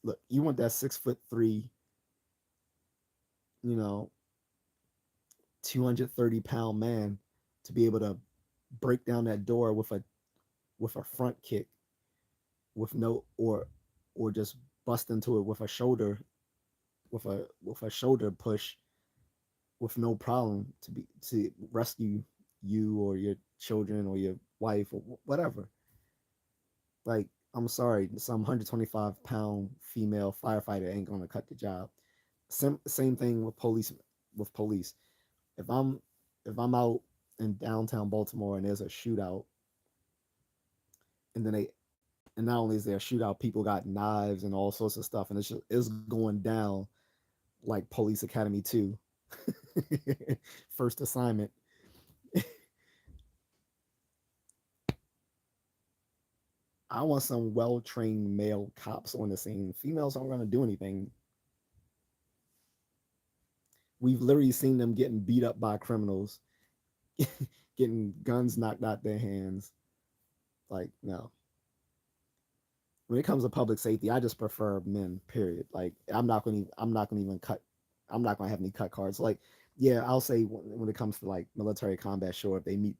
S1: Look, you want that 6'3", you know, 230-pound man to be able to break down that door with a front kick, with no or just bust into it with a shoulder shoulder push with no problem to rescue you or your children or your wife or whatever. Like I'm sorry, some 125-pound female firefighter ain't gonna cut the job. Same thing with police. With police, if I'm out in downtown Baltimore and there's a shootout, and then they and not only is there a shootout, people got knives and all sorts of stuff, and it's going down like Police Academy 2. First assignment. I want some well trained male cops on the scene. Females aren't going to do anything. We've literally seen them getting beat up by criminals, getting guns knocked out their hands. Like, no. When it comes to public safety, I just prefer men. Period. Like, I'm not going to even cut. I'm not going to have any cut cards. Like, yeah, I'll say when it comes to like military combat, sure, if they meet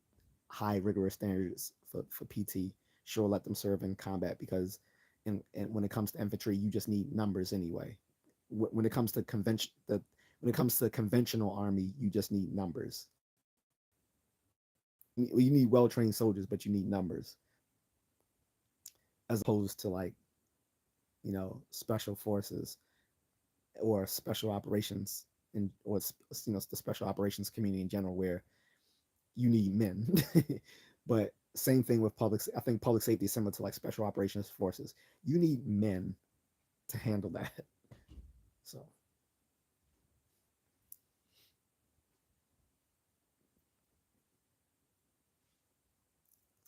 S1: high rigorous standards for PT, sure, let them serve in combat because, and when it comes to infantry, you just need numbers anyway. When it comes to when it comes to conventional army, you just need numbers. You need well trained soldiers, but you need numbers as opposed to like special forces or special operations or the special operations community in general where you need men. But same thing with I think public safety is similar to like special operations forces. You need men to handle that. So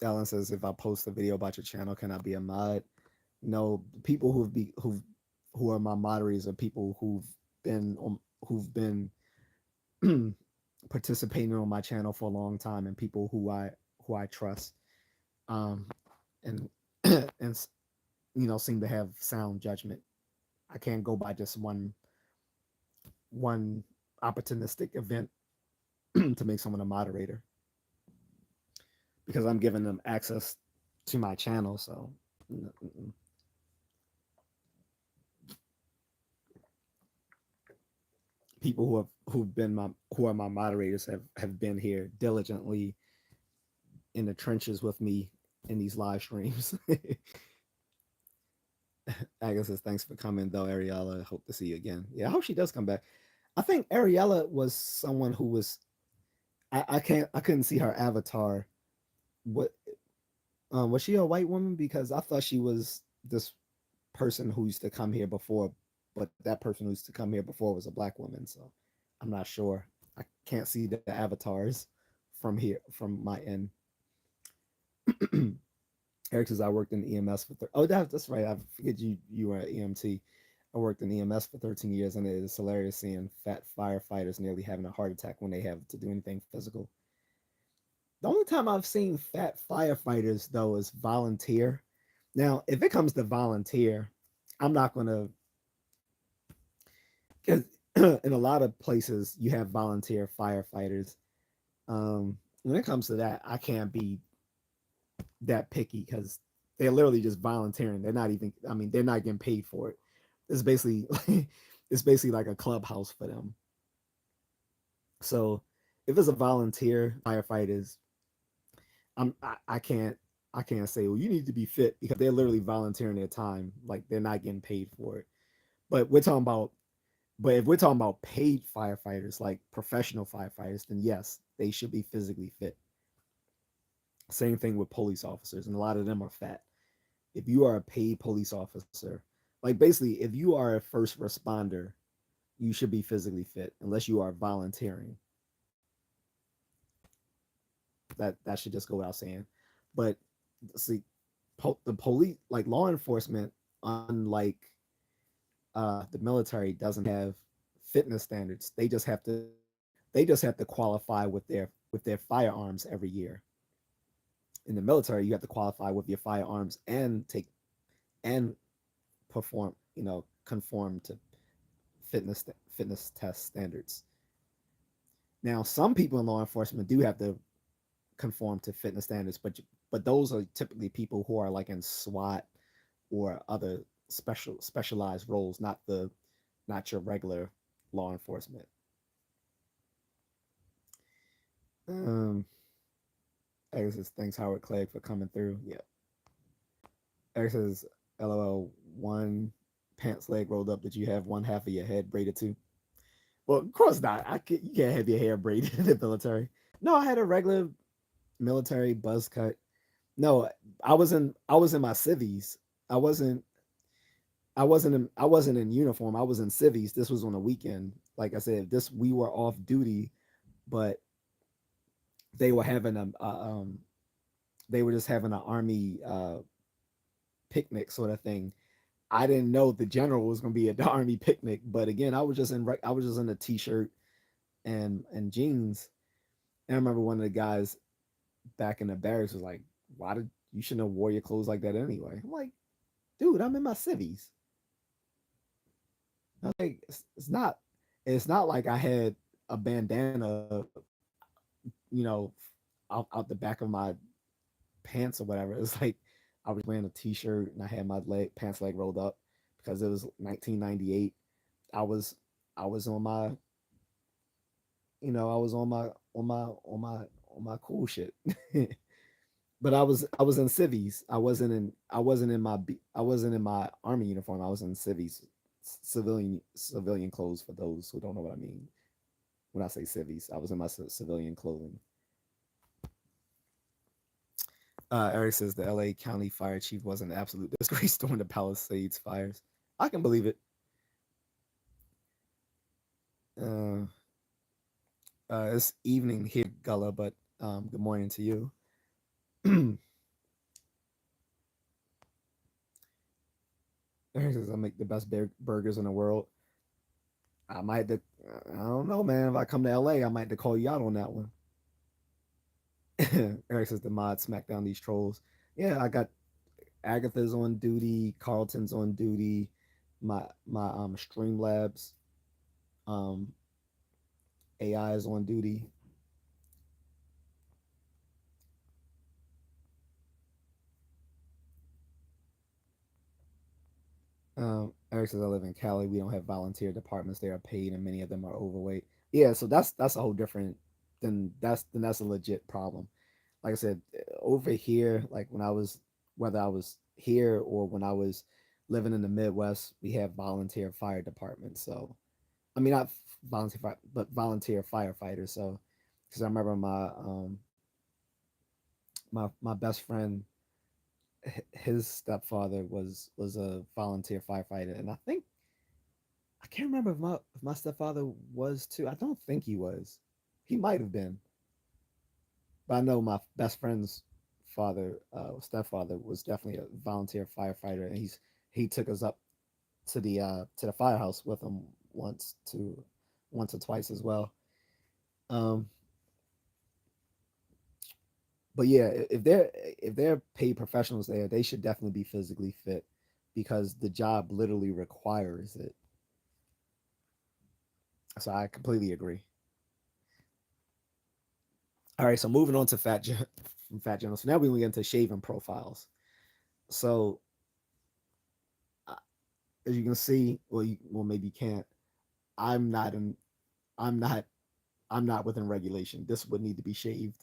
S1: Alan says, if I post a video about your channel, can I be a mod? No, people who are my moderators are people who've been participating on my channel for a long time and people who I trust, um, and and seem to have sound judgment. I can't go by just one opportunistic event to make someone a moderator because I'm giving them access to my channel. So people who are my moderators have been here diligently in the trenches with me in these live streams. Aga says, thanks for coming though, Ariella. Hope to see you again. Yeah, I hope she does come back. I think Ariella was someone who was I couldn't see her avatar. What was she a white woman? Because I thought she was this person who used to come here before but that person who used to come here before was a black woman. So I'm not sure. I can't see the avatars from here from my end. Eric says I worked in EMS for oh that's right. I forget you were at EMT. I worked in EMS for 13 years, and it is hilarious seeing fat firefighters nearly having a heart attack when they have to do anything physical. The only time I've seen fat firefighters though is volunteer. Now, if it comes to volunteer, I'm not gonna because in a lot of places you have volunteer firefighters. When it comes to that, I can't be that picky because they're literally just volunteering. They're not even. I mean, they're not getting paid for it. It's basically it's basically like a clubhouse for them. So if it's a volunteer firefighters, I can't say well you need to be fit because they're literally volunteering their time. Like they're not getting paid for it. But we're talking about but if we're talking about paid firefighters, like professional firefighters, then yes, they should be physically fit. Same thing with police officers, and a lot of them are fat. If you are a paid police officer, like basically, if you are a first responder, you should be physically fit unless you are volunteering. That should just go without saying. But see, the police, like law enforcement, unlike the military, doesn't have fitness standards. They just have to qualify with their firearms every year. In the military, you have to qualify with your firearms and take and perform, conform to fitness test standards. Now, some people in law enforcement do have to conform to fitness standards, but those are typically people who are like in SWAT or other specialized roles, not your regular law enforcement. Um, I guess it's thanks Howard Clegg for coming through. Yeah, Eric says, "LOL, one pants leg rolled up. Did you have one half of your head braided too?" Well, of course not. You can't have your hair braided in the military. No, I had a regular military buzz cut. No, I was in my civvies. I wasn't I wasn't in uniform. I was in civvies. This was on a weekend. Like I said, this we were off duty, but they were having they were just having an army picnic sort of thing. I didn't know the general was going to be at the army picnic, but again, I was just in a t-shirt and jeans. And I remember one of the guys back in the barracks was like, "Why did you shouldn't have wore your clothes like that anyway?" I'm like, "Dude, I'm in my civvies." I was like, it's not like I had a bandana, you know, out the back of my pants or whatever. It's like I was wearing a t-shirt and I had my pants leg rolled up because it was 1998. I was I was on my I was on my cool shit. But I was in civvies. I wasn't in my army uniform. I was in civvies, civilian clothes for those who don't know what I mean. When I say civvies, I was in my civilian clothing. Eric says the LA County Fire Chief was an absolute disgrace during the Palisades fires. I can believe it. Uh, it's evening here, Gullah, but good morning to you. Eric says I make the best burgers in the world. I might, I don't know, man. If I come to LA, I might have to call you out on that one. Eric says the mod smack down these trolls. Yeah, I got Agatha's on duty, Carlton's on duty, my Streamlabs um AI is on duty. Eric says I live in Cali. We don't have volunteer departments. They are paid, and many of them are overweight. Yeah, so that's a whole different. Then that's a legit problem. Like I said, over here, like when I was whether I was here or when I was living in the Midwest, we have volunteer fire departments. So I mean not volunteer fire, but volunteer firefighters. So because I remember my best friend, his stepfather was a volunteer firefighter, and I think can't remember if my stepfather was too. I don't think he was. He might have been, but I know my best friend's father, stepfather, was definitely a volunteer firefighter, and he took us up to the firehouse with him once or twice as well. Um, but yeah, if they're paid professionals there, they should definitely be physically fit because the job literally requires it. So I completely agree. All right, so moving on to from fat journals. So now we get into shaving profiles. So uh, as you can see, well maybe you can't. I'm not in. I'm not. I'm not within regulation. This would need to be shaved.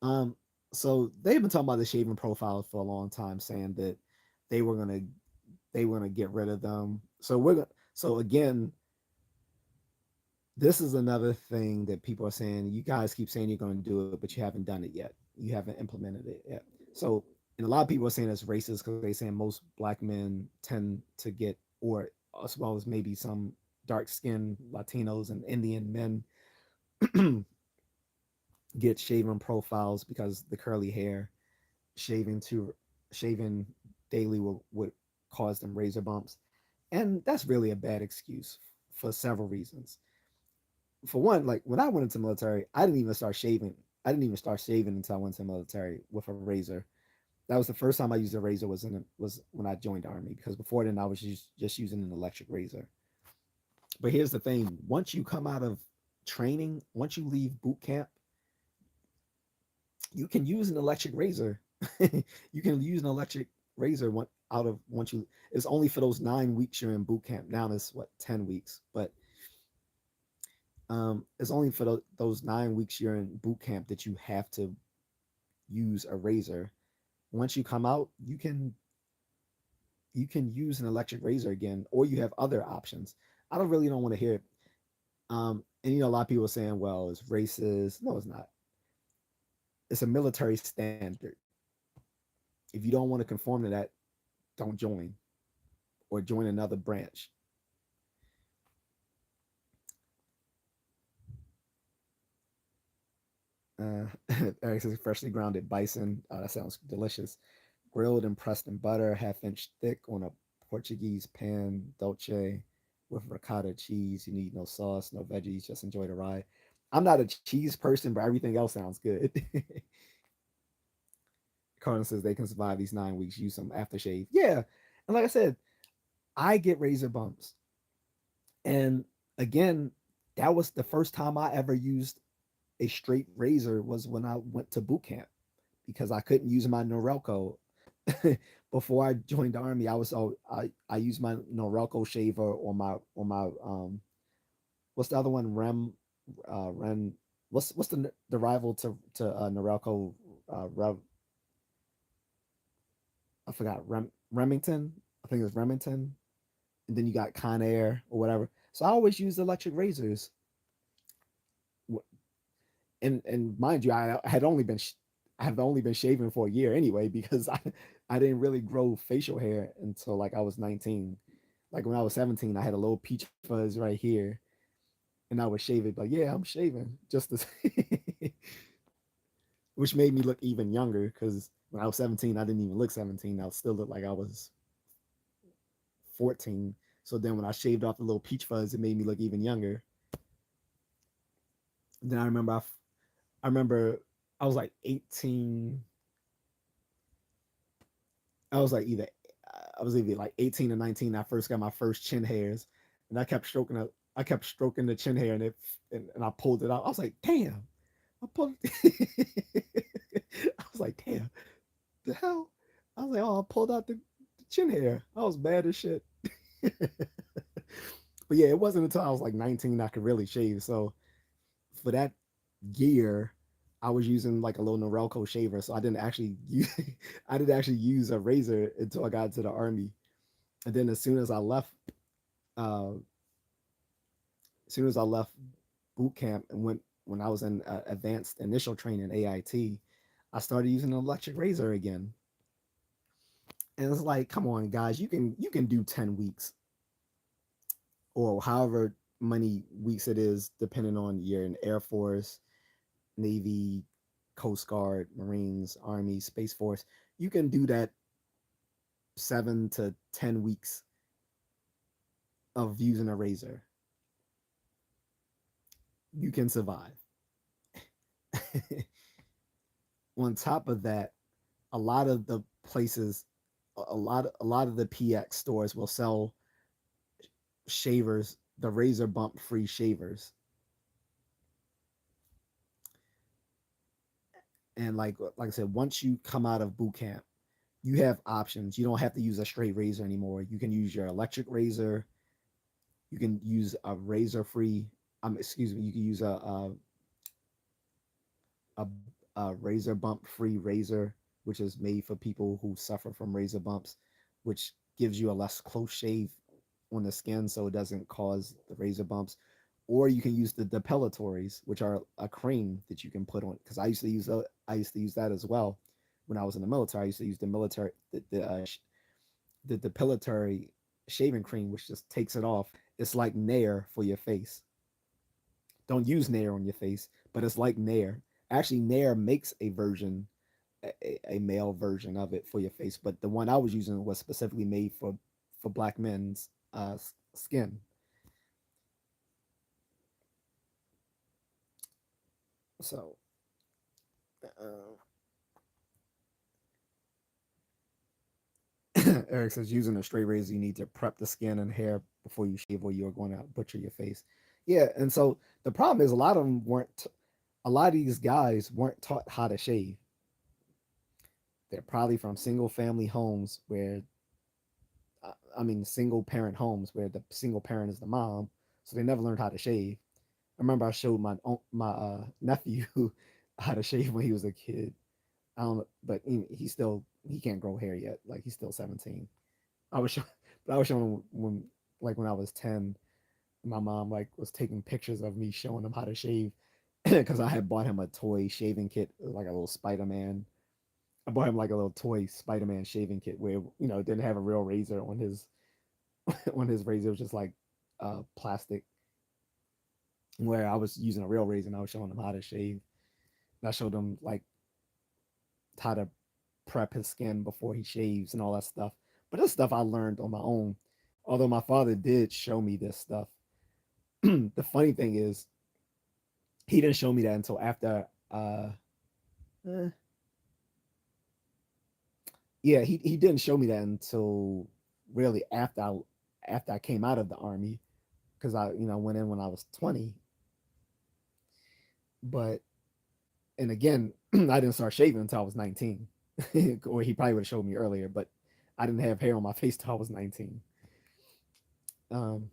S1: um. So they've been talking about the shaving profiles for a long time, saying that they were gonna they were gonna get rid of them. So we're gonna. So again, this is another thing that people are saying. You guys keep saying you're going to do it, but you haven't done it yet. You haven't implemented it yet. So, and a lot of people are saying it's racist because they're saying most black men tend to get, or as well as maybe some dark skinned Latinos and Indian men get shaven profiles because the curly hair, shaving to shaving daily would cause them razor bumps. And that's really a bad excuse for several reasons. For one, like when I went into the military, I didn't even start shaving. I didn't even start shaving until I went to the military with a razor. That was the first time I used a razor was when I joined the army because before then I was just using an electric razor. But here's the thing: once you come out of training, once you leave boot camp, you can use an electric razor. You can use an electric razor once you. It's only for those 9 weeks you're in boot camp. Now it's what 10 weeks, but it's only for those 9 weeks you're in boot camp that you have to use a razor. Once you come out, you can use an electric razor again, or you have other options. I don't want to hear it. And a lot of people are saying, "Well, it's racist." No, it's not. It's a military standard. If you don't want to conform to that, don't join or join another branch. Eric says freshly grounded bison. Oh, that sounds delicious. Grilled and pressed in butter, half-inch thick on a Portuguese pan dolce with ricotta cheese. You need no sauce, no veggies. Just enjoy the ride. I'm not a cheese person, but everything else sounds good. Carlin says they can survive these 9 weeks. Use some aftershave. Yeah, and like I said, I get razor bumps, and again, that was the first time I ever used a straight razor was when I went to boot camp because I couldn't use my Norelco. Before I joined the army, I used my Norelco shaver on my what's the other one, Ren, what's the rival to Norelco, Rev, I forgot, Remington, I think it's Remington, and then you got Conair or whatever. So I always use electric razors, and mind you, I have only been shaving for a year anyway because I didn't really grow facial hair until like I was 19. Like when I was 17, I had a little peach fuzz right here, and I would shave it. But yeah, I'm shaving just to, which made me look even younger because when I was 17, I didn't even look 17. I still looked like I was 14. So then when I shaved off the little peach fuzz, it made me look even younger. Then I remember I was like 18. I was like I was either like 18 or 19. I first got my first chin hairs, and I kept stroking the chin hair, and I pulled it out. I was like, damn, I pulled. I was like, damn, the hell. I was like, oh, I pulled out the chin hair. I was mad as shit. But yeah, it wasn't until I was like 19 I could really shave. So for that year, I was using like a little Norelco shaver, so I didn't actually use I didn't actually use a razor until I got into the army. And then uh, as soon as I left boot camp and went when I was in advanced initial training AIT, I started using an electric razor again. And it's like, come on, guys, you can do 10 weeks. or however many weeks it is, depending on you're in Air Force, Navy, Coast Guard, Marines, Army, Space Force. You can do that 7 to 10 weeks of using a razor. You can survive. On top of that, a lot of the places, a lot of the PX stores will sell shavers, the razor bump free shavers. And like I said, once you come out of boot camp, you have options. You don't have to use a straight razor anymore. You can use your electric razor. You can use a razor free. Excuse me. You can use a a razor bump free razor, which is made for people who suffer from razor bumps, which gives you a less close shave on the skin, so it doesn't cause the razor bumps. Or you can use the depilatories, which are a cream that you can put on. Because I used to use that as well when I was in the military. I used to use the depilatory shaving cream, which just takes it off. It's like Nair for your face. Don't use Nair on your face, but it's like Nair. Actually, Nair makes a male version of it for your face, but the one I was using was specifically made for black men's skin. So, uh, Eric says using a straight razor, you need to prep the skin and hair before you shave, or you're going to butcher your face. Yeah, and so the problem is a lot of these guys weren't taught how to shave. They're probably from single family homes where, single parent homes where the single parent is the mom, so they never learned how to shave. I remember I showed my nephew how to shave when he was a kid. I don't know, but he can't grow hair yet. Like he's still 17. I was show, but I was showing him when I was 10. My mom was taking pictures of me showing him how to shave because I had bought him a toy shaving kit, like a little Spider Man. I bought him like a little toy Spider Man shaving kit where it didn't have a real razor on his on his razor. It was just like plastic. Where I was using a real razor and I was showing him how to shave. And I showed him like how to prep his skin before he shaves and all that stuff. But this stuff I learned on my own. Although my father did show me this stuff. The funny thing is, he didn't show me that until after. Eh, yeah, he didn't show me that until really after I came out of the army because I went in when I was 20. But and again, I didn't start shaving until I was 19, or he probably would have showed me earlier. But I didn't have hair on my face till I was 19. Um,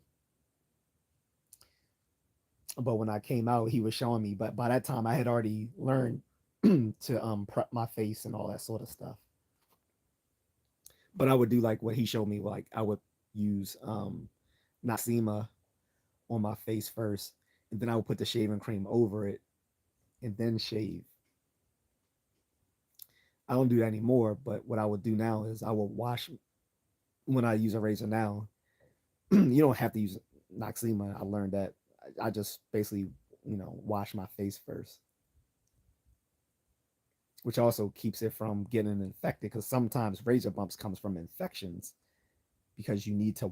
S1: but when I came out, he was showing me. But by that time, I had already learned to prep my face and all that sort of stuff. But I would do like what he showed me. Like I would use Noxzema on my face first, and then I would put the shaving cream over it, and then shave. I don't do that anymore. But what I would do now is I will wash when I use a razor now. You don't have to use Noxzema. I learned that. I just basically wash my face first, which also keeps it from getting infected because sometimes razor bumps comes from infections because you need to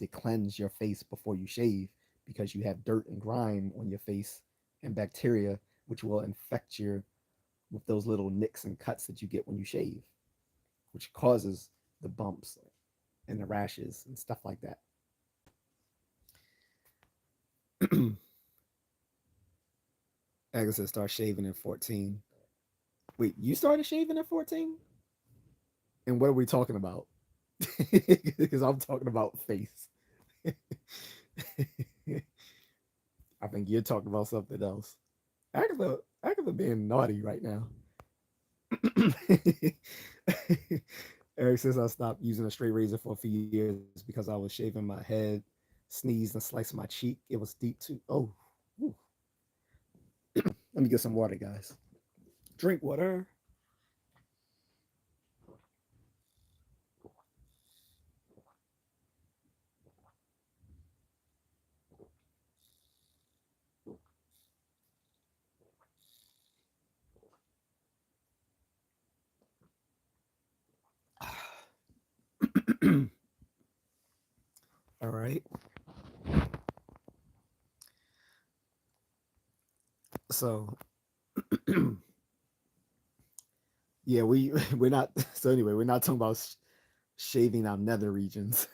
S1: cleanse your face before you shave because you have dirt and grime on your face and bacteria which will infect your with those little nicks and cuts that you get when you shave, which causes the bumps and the rashes and stuff like that. Agatha started shaving at 14. Wait, you started shaving at 14? And what are we talking about? Because I'm talking about face. I think you're talking about something else. Agatha being naughty right now. Eric says I stopped using a straight razor for a few years because I was shaving my head, sneezed, and sliced my cheek. It was deep too. Oh, ooh. Let me get some water, guys. Drink water. All right. So yeah, we're not. So anyway, we're not talking about shaving our nether regions.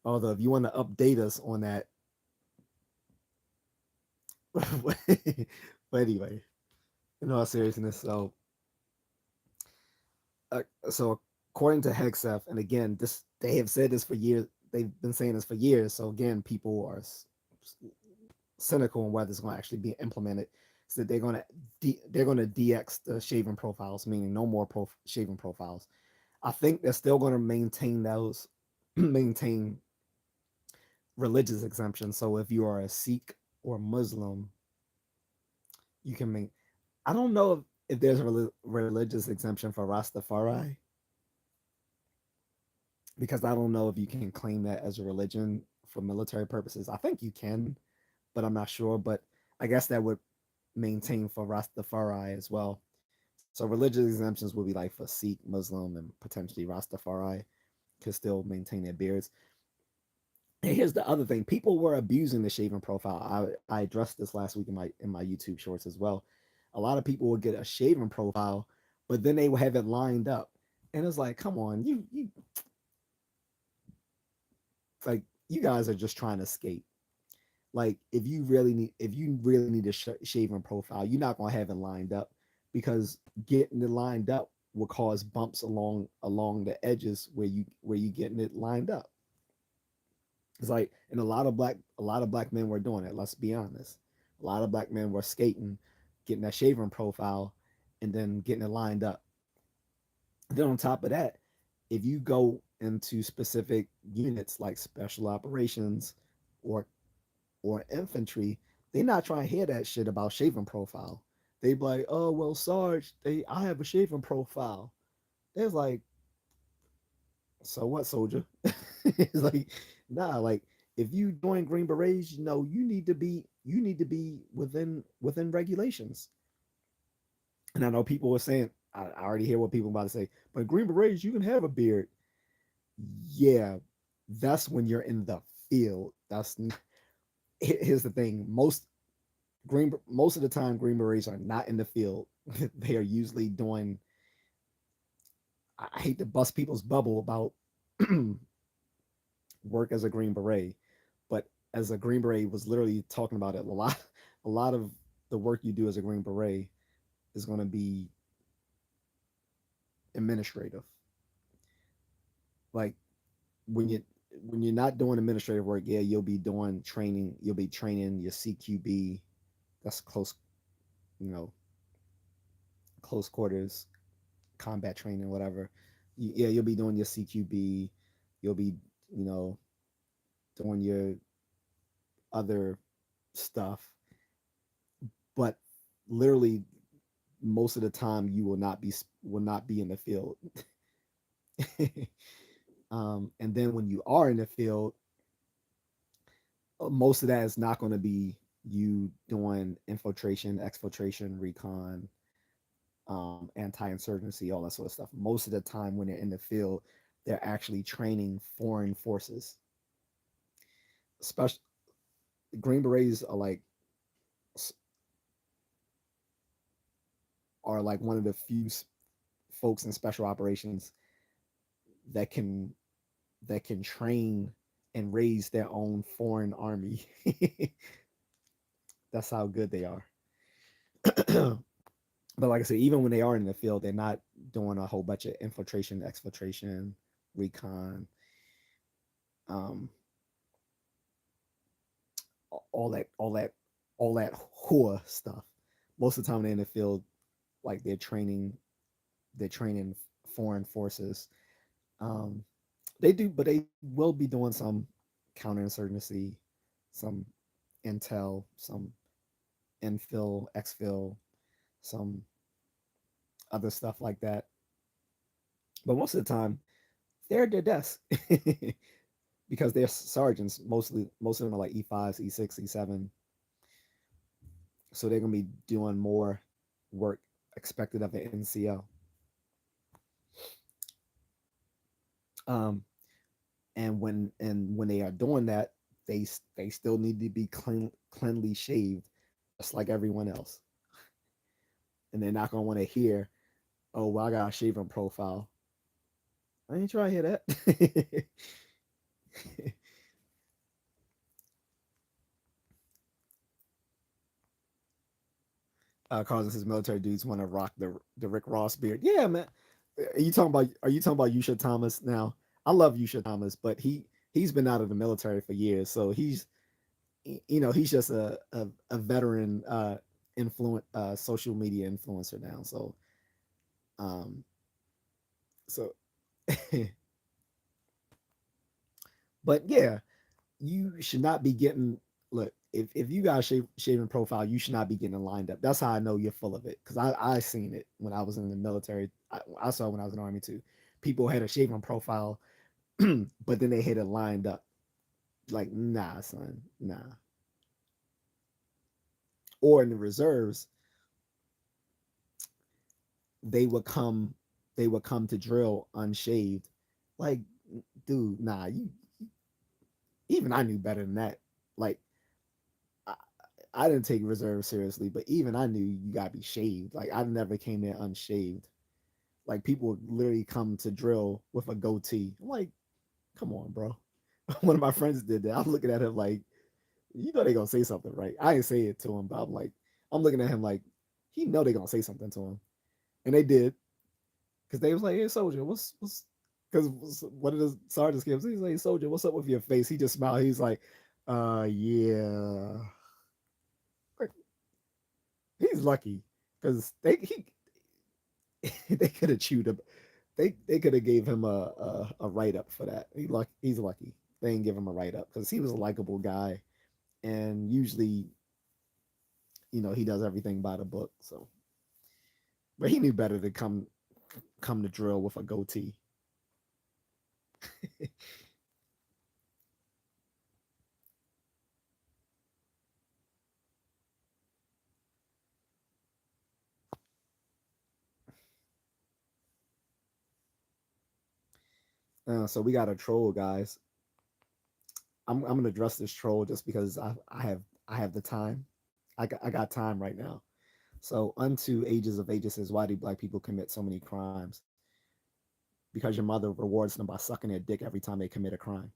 S1: Although, if you want to update us on that, but anyway, in all seriousness, so according to Hegseth, and again, this they have said this for years. They've been saying this for years. So again, people are cynical on whether it's going to actually be implemented. So they're going to DX the shaving profiles, meaning no more shaving profiles. I think they're still going to maintain those, maintain religious exemptions. So if you are a Sikh or Muslim, you can make. I don't know if there's a religious exemption for Rastafari, because I don't know if you can claim that as a religion for military purposes. I think you can, but I'm not sure. But I guess that would maintain for Rastafari as well. So religious exemptions would be like for Sikh, Muslim, and potentially Rastafari could still maintain their beards. And here's the other thing: people were abusing the shaving profile. I addressed this last week in my YouTube shorts as well. A lot of people would get a shaving profile, but then they would have it lined up, and it's like, come on, you like you guys are just trying to escape. Like if you really need a shaving profile, you're not gonna have it lined up, because getting it lined up will cause bumps along the edges where you getting it lined up. It's like, and a lot of black men were doing it. Let's be honest. A lot of black men were skating, getting that shaving profile, and then getting it lined up. Then on top of that, if you go into specific units like special operations or infantry, they're not trying to hear that shit about shaving profile. They be like, oh well, Sarge, I have a shaving profile. It's like, so what, soldier? It's like, nah, like if you join Green Berets, you need to be within regulations. And I know people were saying, I already hear what people are about to say, but Green Berets, you can have a beard. Yeah, that's when you're in the field. Here's the thing: most of the time, Green Berets are not in the field. They are usually doing. I hate to bust people's bubble about work as a Green Beret, but as a Green Beret was literally talking about it a lot. A lot of the work you do as a Green Beret is going to be administrative. Like when you when you're not doing administrative work, yeah, you'll be doing training. You'll be training your CQB. That's close, you know, close quarters combat training, whatever. Yeah, you'll be doing your CQB. You'll be, you know, doing your other stuff, but literally most of the time you will not be in the field. And then when you are in the field, most of that is not going to be you doing infiltration, exfiltration, recon, anti-insurgency, all that sort of stuff. Most of the time when they're in the field, they're actually training foreign forces. Special Green Berets are like one of the few folks in special operations that can train and raise their own foreign army. That's how good they are. But like I said, even when they are in the field, they're not doing a whole bunch of infiltration, exfiltration, recon, um, all that, all that whore stuff. Most of the time they're in the field, like they're training foreign forces. Um, they do, but they will be doing some counterinsurgency, some intel, some infill, exfil, some other stuff like that. But most of the time, they're at their desk because they're sergeants. Most of them are like E5s, E6, E7. So they're gonna be doing more work expected of the NCO. Um, and when they are doing that, they still need to be cleanly shaved, just like everyone else. And they're not gonna want to hear, "Oh, well, I got a shaving profile." I ain't trying to hear that. Causes his military dudes want to rock the Rick Ross beard. Yeah, man. Are you talking about Yusha Thomas now? I love Yusha Thomas, but he's been out of the military for years, so he's just a veteran social media influencer now. Um so but yeah, you should not be getting look if you got a shaving profile, you should not be getting lined up. That's how I know you're full of it, because I seen it when I was in the military. I saw it when I was in the army too. People had a shaving profile, but then they had it lined up. Like, nah, son, nah. Or in the reserves, they would come they would come to drill unshaved. Like, dude, nah, you even I knew better than that. Like, I, I didn't take reserve seriously, but even I knew you gotta be shaved. Like, I never came there unshaved. Like, people would literally come to drill with a goatee. I'm like, come on, bro. One of my friends did that. I'm looking at him like, you know they gonna say something, right? I didn't say it to him, but I'm looking at him like, he know they gonna say something to him, and they did, because they was like, "Hey, soldier, what's?" Because one of the sergeants came, he's like, "Hey, soldier, what's up with your face?" He just smiled. He's like, yeah." Like, he's lucky because they could have chewed him. They could have gave him a write up for that. He's lucky. They didn't give him a write up because he was a likable guy, and usually, he does everything by the book. So, but he knew better to come to drill with a goatee. So we got a troll, guys. I'm gonna address this troll just because I have the time. I got time right now. So unto ages of ages says, why do black people commit so many crimes? Because your mother rewards them by sucking their dick every time they commit a crime.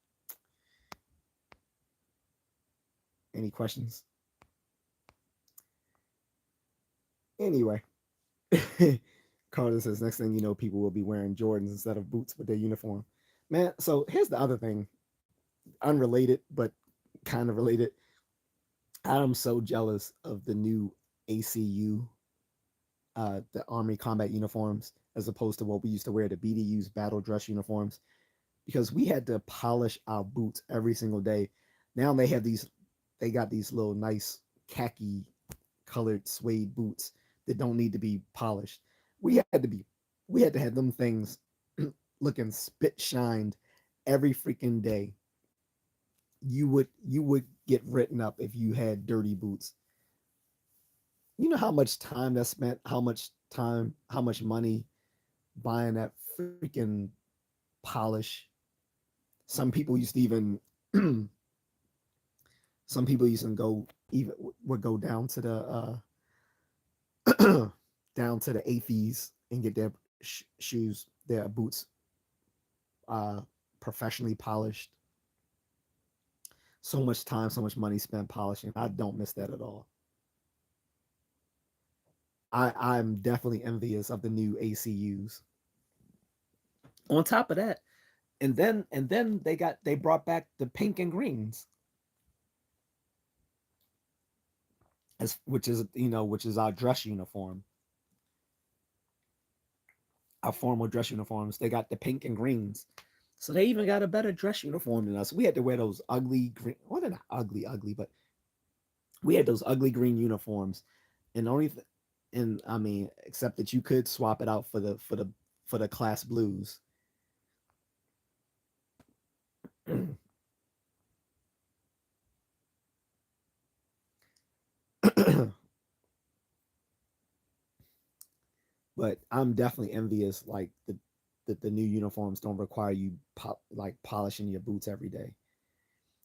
S1: Any questions? Anyway, Carter says, next thing you know, people will be wearing Jordans instead of boots with their uniform. Man, so here's the other thing, unrelated but kind of related. I'm so jealous of the new ACU, the Army combat uniforms, as opposed to what we used to wear, the BDU's battle dress uniforms, because we had to polish our boots every single day. Now they got these little nice khaki colored suede boots that don't need to be polished. We had to be, we had to have them things looking spit shined every freaking day. You would get written up if you had dirty boots. You know how much time that spent, how much money buying that freaking polish. Some people used to even some people used to go even would go down to the down to the AFES and get their shoes, their boots uh professionally polished. So much time, so much money spent polishing. I don't miss that at all. I'm definitely envious of the new ACUs. On top of that, and then they brought back the pink and greens, as which is our dress uniform, our formal dress uniforms. They got the pink and greens, so they even got a better dress uniform than us. We had to wear those ugly green. Well, they're not ugly, but we had those ugly green uniforms, and the only and I mean, except that you could swap it out for the class blues. But I'm definitely envious, like the new uniforms don't require you like polishing your boots every day.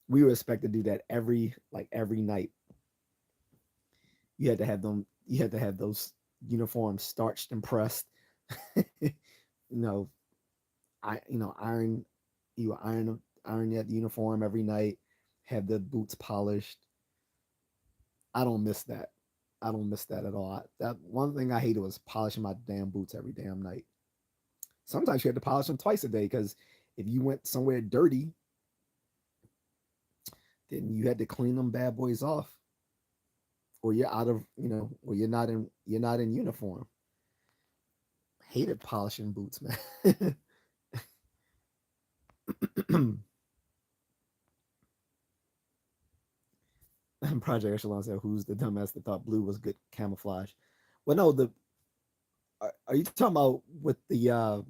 S1: We were expected to do that every night. You had to have them. You had to have those uniforms starched and pressed. you know, iron. You iron that uniform every night. Have the boots polished. I don't miss that. I don't miss that at all. That one thing I hated was polishing my damn boots every damn night. Sometimes you had to polish them twice a day because if you went somewhere dirty, then you had to clean them bad boys off, or you're out of or you're not in uniform. Hated polishing boots, man. Project Echelon said, "Who's the dumbass that thought blue was good camouflage?" Well, no, the are you talking about with the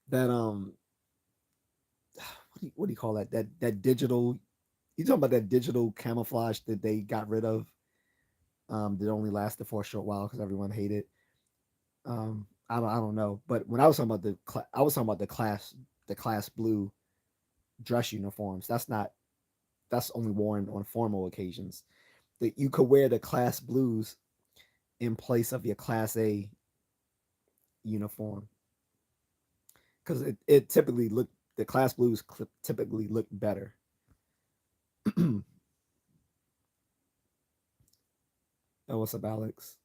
S1: that what do you call that that digital? You talking about that digital camouflage that they got rid of? That only lasted for a short while because everyone hated. I don't know, but when I was talking about I was talking about the class blue dress uniforms. That's only worn on formal occasions. That you could wear the class blues in place of your class A uniform because it typically looked the class blues typically look better. Oh, what's up, Alex?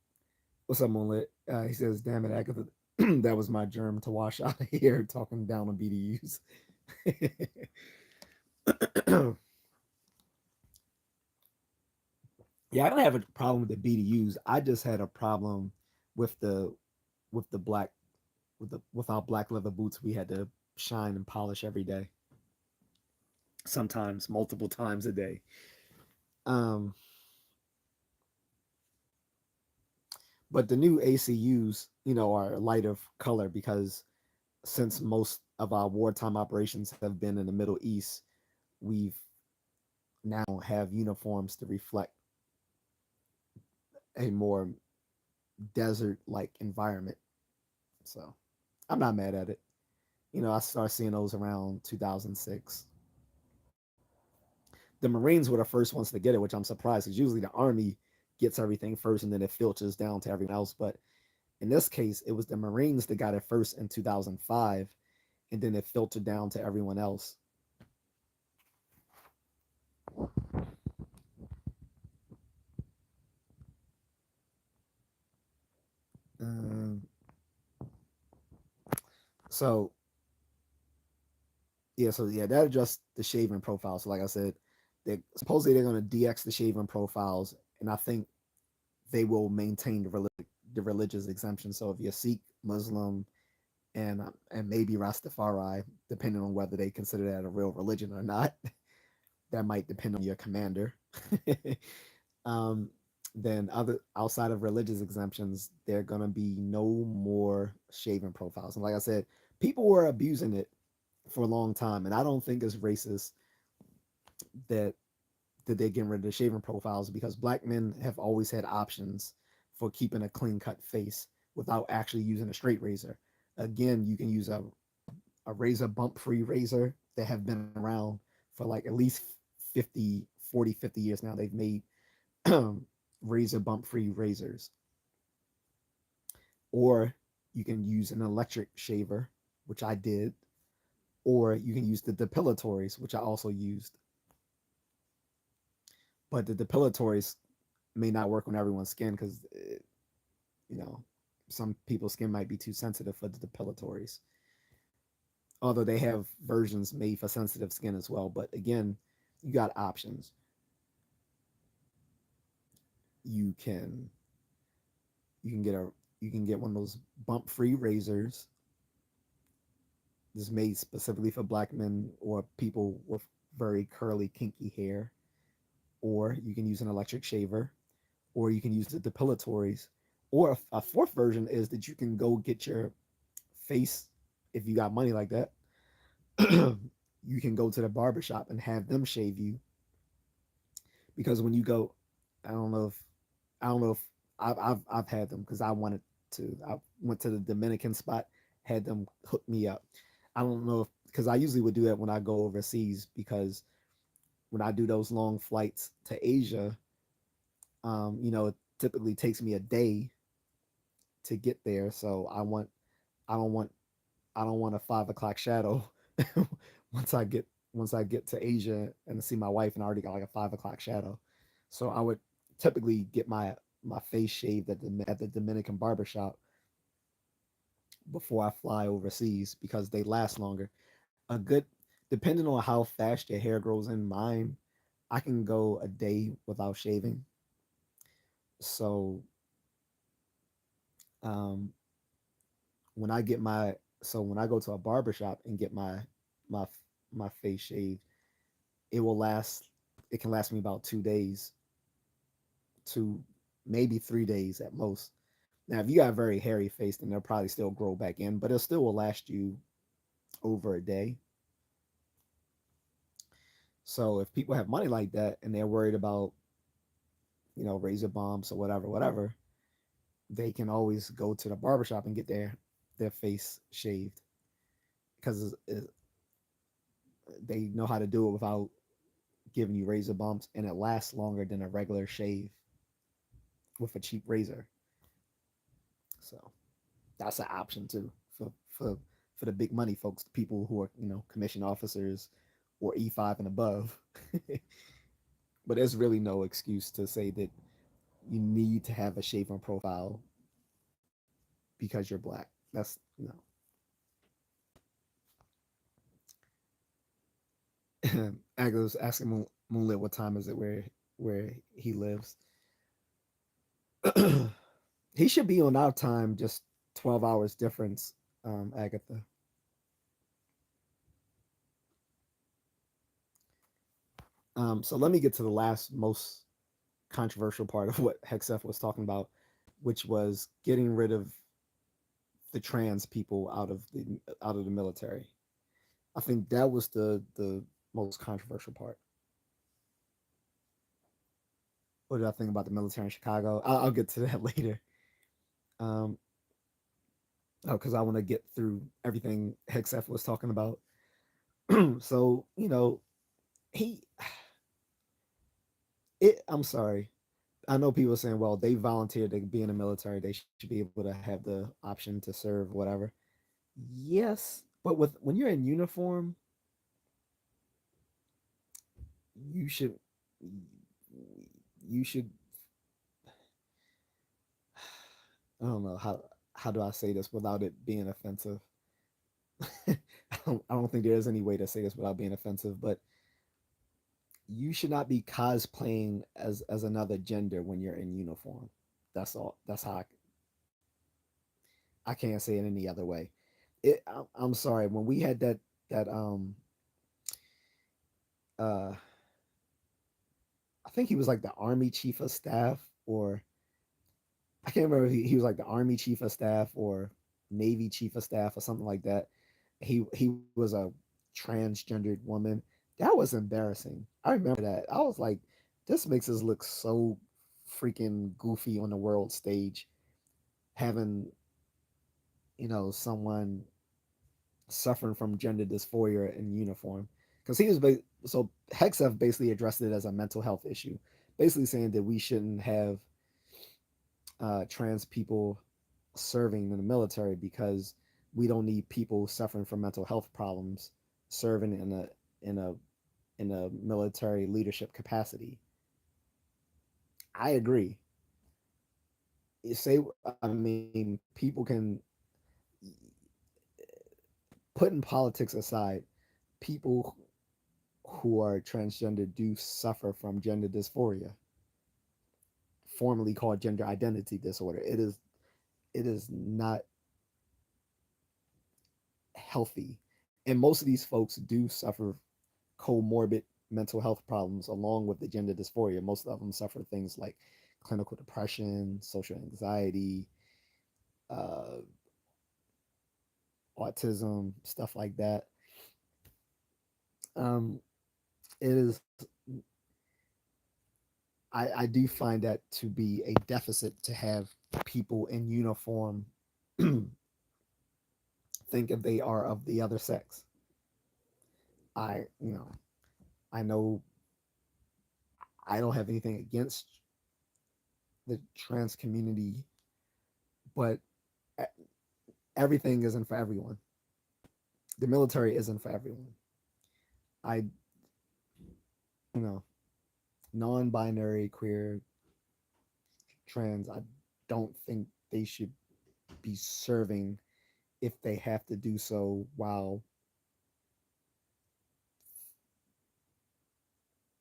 S1: What's up, Moonlit? He says, "Damn it, Agatha, that was my germ to wash out of here." Talking down on BDUs. Yeah, I don't have a problem with the BDUs. I just had a problem with the black with our black leather boots. We had to shine and polish every day, sometimes multiple times a day. Um, but the new ACUs, are light of color because since most of our wartime operations have been in the Middle East, we've now have uniforms to reflect a more desert like environment. So I'm not mad at it. I started seeing those around 2006. The Marines were the first ones to get it, which I'm surprised because usually the Army gets everything first and then it filters down to everyone else. But in this case, it was the Marines that got it first in 2005, and then it filtered down to everyone else. Um, so yeah, that adjusts the shaving profile. So like I said, they supposedly they're going to DX the shaving profiles, and I think they will maintain the religious exemption. So if you're Sikh, Muslim, and maybe Rastafari, depending on whether they consider that a real religion or not, that might depend on your commander. um, then other outside of religious exemptions, there are gonna be no more shaving profiles. And like I said, people were abusing it for a long time, and I don't think it's racist that they're getting rid of the shaving profiles because black men have always had options for keeping a clean cut face without actually using a straight razor. Again, you can use a razor bump free razor that have been around for like at least 50, 40, 50 years now. They've made razor bump free razors. Or you can use an electric shaver, which I did, or you can use the depilatories, which I also used. But the depilatories may not work on everyone's skin because, you know, some people's skin might be too sensitive for the depilatories. Although they have versions made for sensitive skin as well. But again, you got options. You can you can get a you can get one of those bump free razors. This is made specifically for black men or people with very curly, kinky hair. Or you can use an electric shaver, or you can use the depilatories. Or a fourth version is that you can go get your face, if you got money like that, you can go to the barbershop and have them shave you. Because when you go, I don't know if I don't know if I've had them because I wanted to. went to the Dominican spot, had them hook me up. I don't know if because I usually would do that when I go overseas because when I do those long flights to Asia, it typically takes me a day to get there. So I don't want I don't want a 5 o'clock shadow once I get once I get to Asia and see my wife and I already got like a 5 o'clock shadow. So I would typically get my face shaved at the Dominican barbershop before I fly overseas because they last longer. A good depending on how fast your hair grows in mine, I can go a day without shaving. So um when I get my when I go to a barbershop and get my my face shaved, it will last it can last me about 2 days to maybe 3 days at most. Now if you got a very hairy face, then they'll probably still grow back in, but it still will last you over a day. So if people have money like that and they're worried about, razor bumps or whatever, they can always go to the barbershop and get their face shaved because they know how to do it without giving you razor bumps, and it lasts longer than a regular shave with a cheap razor. So that's an option too for the big money folks, the people who are commission officers or E5 and above. But there's really no excuse to say that you need to have a shaven profile because you're black. That's Agos asking Moonlit what time is it where he lives. He should be on our time, just 12 hours difference. Agatha. So let me get to the last most controversial part of what Hegseth was talking about, which was getting rid of the trans people out of the military. I think that was the most controversial part. What did I think about the military in Chicago? I'll get to that later. Um, because I want to get through everything Hegseth was talking about. So he, I'm sorry. I know people are saying, well, they volunteered to be in the military. They should be able to have the option to serve, whatever. Yes, but when you're in uniform, you should you should I don't know how do I say this without it being offensive. I don't think there is any way to say this without being offensive, but you should not be cosplaying as another gender when you're in uniform. That's all. That's how I can't say it any other way. I'm sorry. When we had that uh I think he was like the army chief of staff, or I can't remember if he was like the army chief of staff or navy chief of staff or something like that. He was a transgendered woman. That was embarrassing. I remember that. I was like, this makes us look so freaking goofy on the world stage, having someone suffering from gender dysphoria in uniform. Because so Hegseth basically addressed it as a mental health issue, basically saying that we shouldn't have trans people serving in the military because we don't need people suffering from mental health problems serving in a in a military leadership capacity. I agree. Say, I mean, people can put in politics aside, people who are transgender do suffer from gender dysphoria, formerly called gender identity disorder. It is not healthy, and most of these folks do suffer comorbid mental health problems along with the gender dysphoria. Most of them suffer things like clinical depression, social anxiety, uh, autism, stuff like that. Um, it is. I do find that to be a deficit to have people in uniform think if they are of the other sex. I, I know I don't have anything against the trans community, but everything isn't for everyone. The military isn't for everyone. I, you know, non-binary, queer, trans, I don't think they should be serving if they have to do so while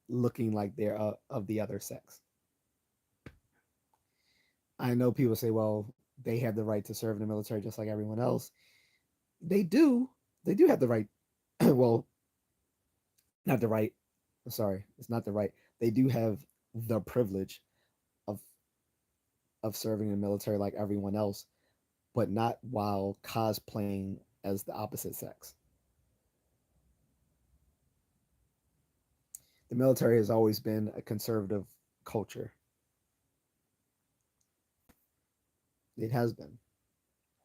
S1: looking like they're of the other sex. I know people say, well, they have the right to serve in the military just like everyone else. They do. They do have the right. Well, not the right. Sorry, it's not the right. They do have the privilege of serving in the military like everyone else, but not while cosplaying as the opposite sex. The military has always been a conservative culture. It has been,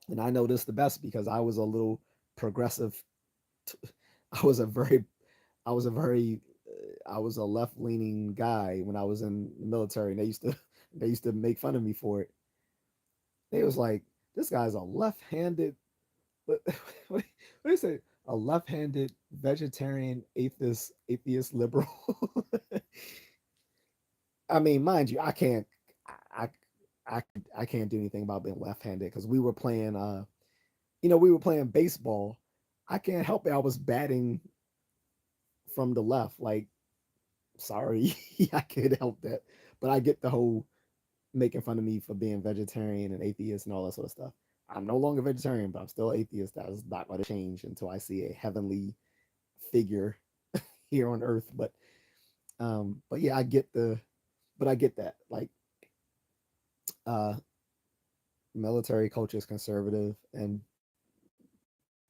S1: and I know this the best because I was a little progressive. I was a very, I was a very, I was a left leaning guy when I was in the military, and they used to make fun of me for it. They was like, this guy's a left handed, what, what do you say? A left handed vegetarian atheist liberal. I mean, mind you, I, I, I can't do anything about being left handed because we were playing, we were playing baseball. I can't help it. I was batting from the left. Like, sorry, I can't help that. But I get the whole making fun of me for being vegetarian and atheist and all that sort of stuff. I'm no longer vegetarian, but I'm still atheist. That is not going to change until I see a heavenly figure here on earth. But yeah, I get that. Like, uh, military culture is conservative and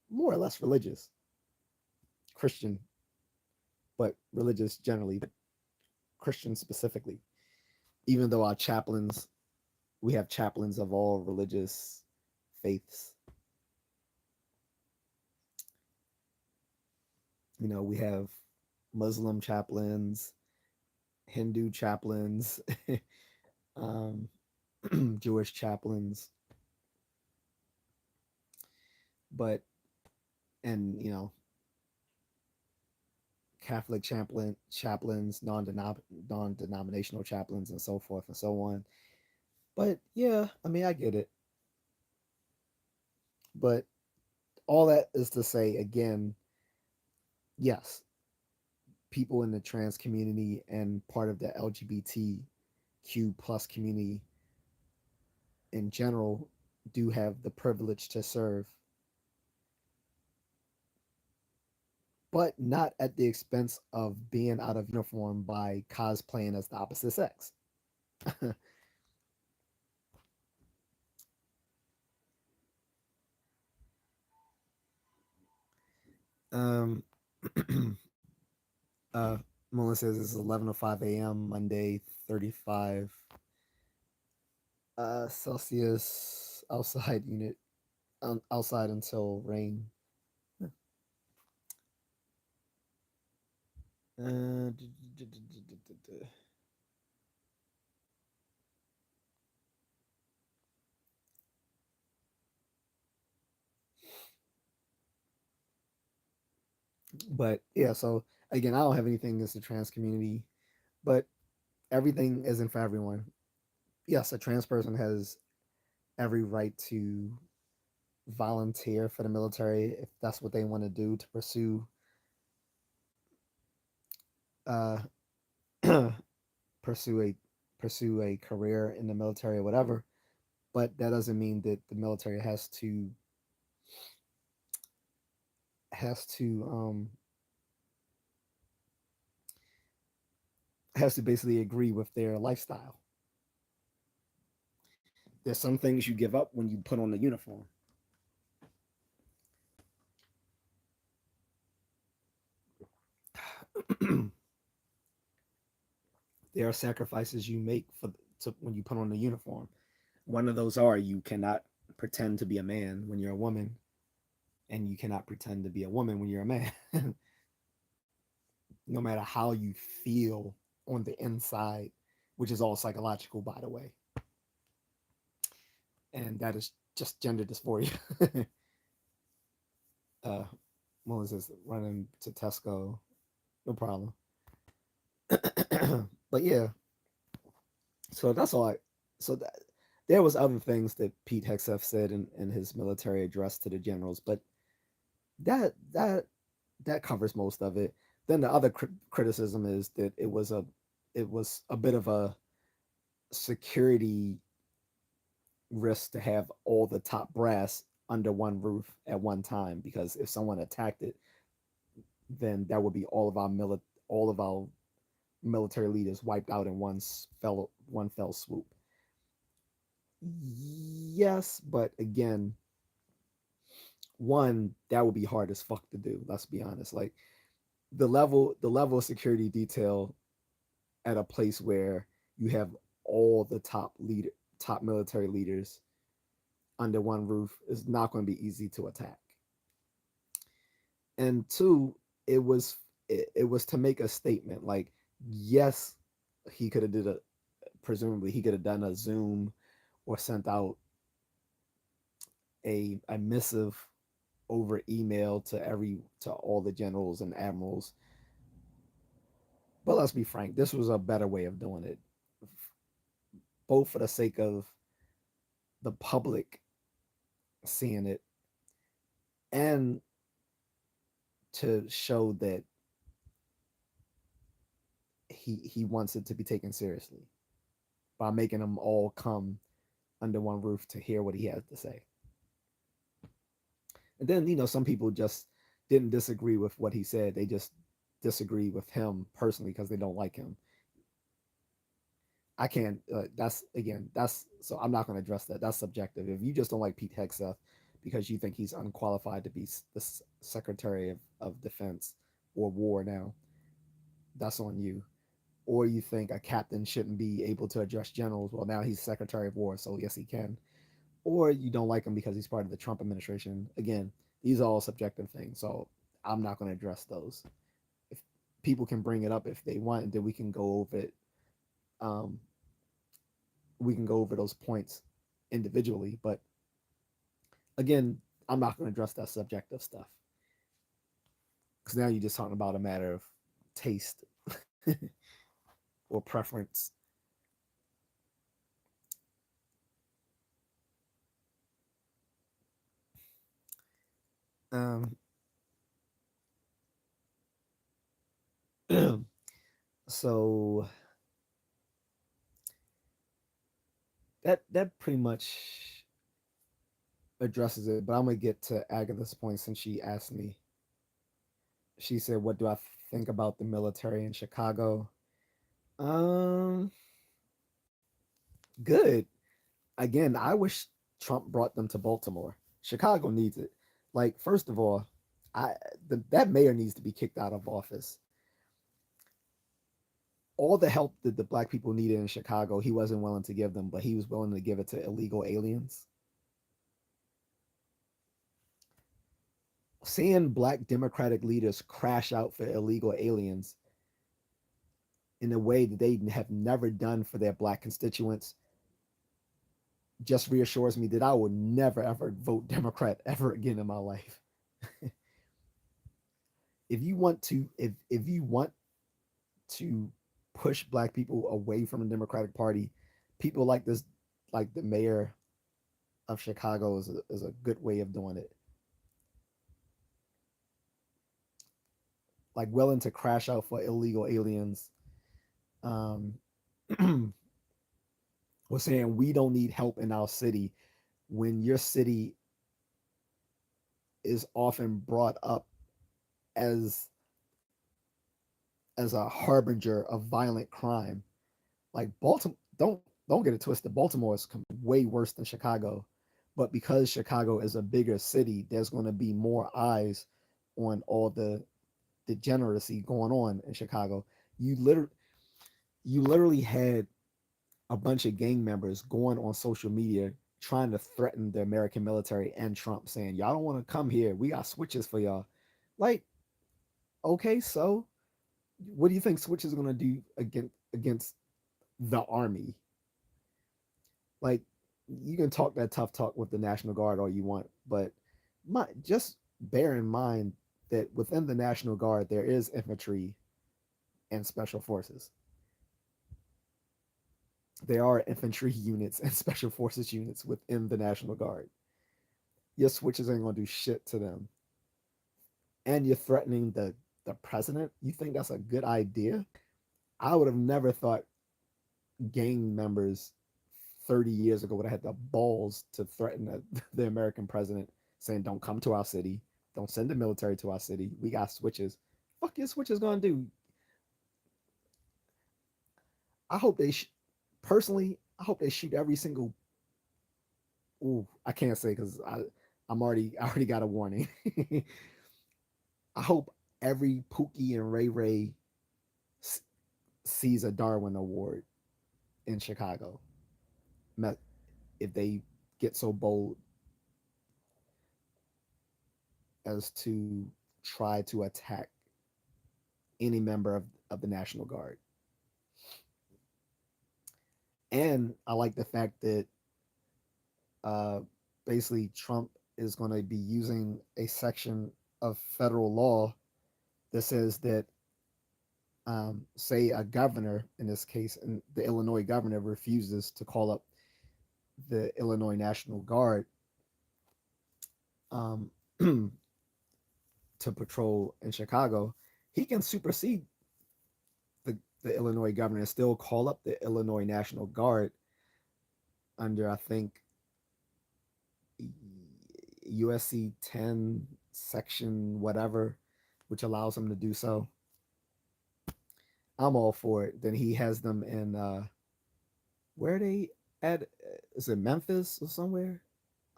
S1: more or less religious, Christian, but religious generally, but Christian specifically. Even though our chaplains, we have chaplains of all religious faiths. We have Muslim chaplains, Hindu chaplains, um, Jewish chaplains, but and Catholic chaplains, non-denominational chaplains, and so forth and so on. But yeah, I mean, I get it. But all that is to say, again, yes, people in the trans community and part of the LGBTQ plus community in general do have the privilege to serve, but not at the expense of being out of uniform by cosplaying as the opposite sex. um, uh, Mullen says it's 11:05 a.m. Monday, 35 Celsius outside unit outside until rain. Uh, but yeah, so again, I don't have anything against the trans community, but everything isn't for everyone. Yes, a trans person has every right to volunteer for the military if that's what they want to do to uh, pursue a career in the military or whatever. But that doesn't mean that the military has to has to basically agree with their lifestyle. There's some things you give up when you put on the uniform. There are sacrifices you make when you put on the uniform. One of those are you cannot pretend to be a man when you're a woman, and you cannot pretend to be a woman when you're a man. No matter how you feel on the inside, which is all psychological, by the way, and that is just gender dysphoria. uh, what was this? Running to Tesco, no problem. But yeah, so that's all. So that there was other things that Pete Hegseth said in his military address to the generals, but that that that covers most of it. Then the other criticism is that it was a bit of a security risk to have all the top brass under one roof at one time, because if someone attacked it, then that would be all of our military leaders wiped out in one fell swoop. Yes, but again, one, that would be hard as fuck to do. Let's be honest. Like the level of security detail at a place where you have all the top military leaders under one roof is not going to be easy to attack. And two, it was to make a statement. Like, yes, he could have did a presumably he could have done a Zoom or sent out a missive over email to all the generals and admirals. But let's be frank, this was a better way of doing it, both for the sake of the public seeing it and to show that he wants it to be taken seriously by making them all come under one roof to hear what he has to say. And then, some people just didn't disagree with what he said. They just disagree with him personally because they don't like him. I can't. That's so I'm not going to address that. That's subjective. If you just don't like Pete Hegseth because you think he's unqualified to be the Secretary of Defense or War now, that's on you. Or you think a captain shouldn't be able to address generals. Well, now he's Secretary of War, so yes, he can. Or you don't like him because he's part of the Trump administration. Again, these are all subjective things, so I'm not going to address those. If people can bring it up if they want, then we can go over it. Um, we can go over those points individually, but again, I'm not going to address that subjective stuff because now you're just talking about a matter of taste or preference. Um, so that pretty much addresses it. But I'm gonna get to Agatha's point since she asked me. She said, "What do I think about the military in Chicago?" Um, good. Again, I wish Trump brought them to Baltimore. Chicago needs it. Like, first of all, I that mayor needs to be kicked out of office. All the help that the black people needed in Chicago, he wasn't willing to give them, but he was willing to give it to illegal aliens. Seeing black Democratic leaders crash out for illegal aliens in a way that they have never done for their black constituents just reassures me that I will never ever vote Democrat ever again in my life. If you want to push black people away from the Democratic Party, people like this, like the mayor of Chicago, is a good way of doing it. Like willing to crash out for illegal aliens. Um, was saying we don't need help in our city when your city is often brought up as a harbinger of violent crime. Like Baltimore, don't get it twisted. Baltimore is way worse than Chicago, but because Chicago is a bigger city, there's going to be more eyes on all the degeneracy going on in Chicago. You literally you literally had a bunch of gang members going on social media trying to threaten the American military and Trump, saying, y'all don't want to come here. We got switches for y'all. Like, okay, so what do you think switches are going to do against the army? Like, you can talk that tough talk with the National Guard all you want, but just bear in mind that within the National Guard there is infantry and special forces. There are infantry units and special forces units within the National Guard. Your switches ain't gonna do shit to them, and you're threatening the president. You think that's a good idea? I would have never thought gang members 30 years ago would have had the balls to threaten the American president, saying, "Don't come to our city. Don't send the military to our city. We got switches." Fuck your switches gonna do? I hope they personally. I hope they shoot every single. Ooh, I can't say because I already got a warning. I hope every Pookie and Ray Ray sees a Darwin Award in Chicago if they get so bold as to try to attack any member of the National Guard. And I like the fact that uh, basically Trump is going to be using a section of federal law that says that, say, a governor, in this case, and the Illinois governor refuses to call up the Illinois National Guard um, to patrol in Chicago, he can supersede the Illinois governor and still call up the Illinois National Guard under, I think, U.S.C. 10 section whatever, which allows him to do so. I'm all for it. Then he has them in where are they at? Is it Memphis or somewhere?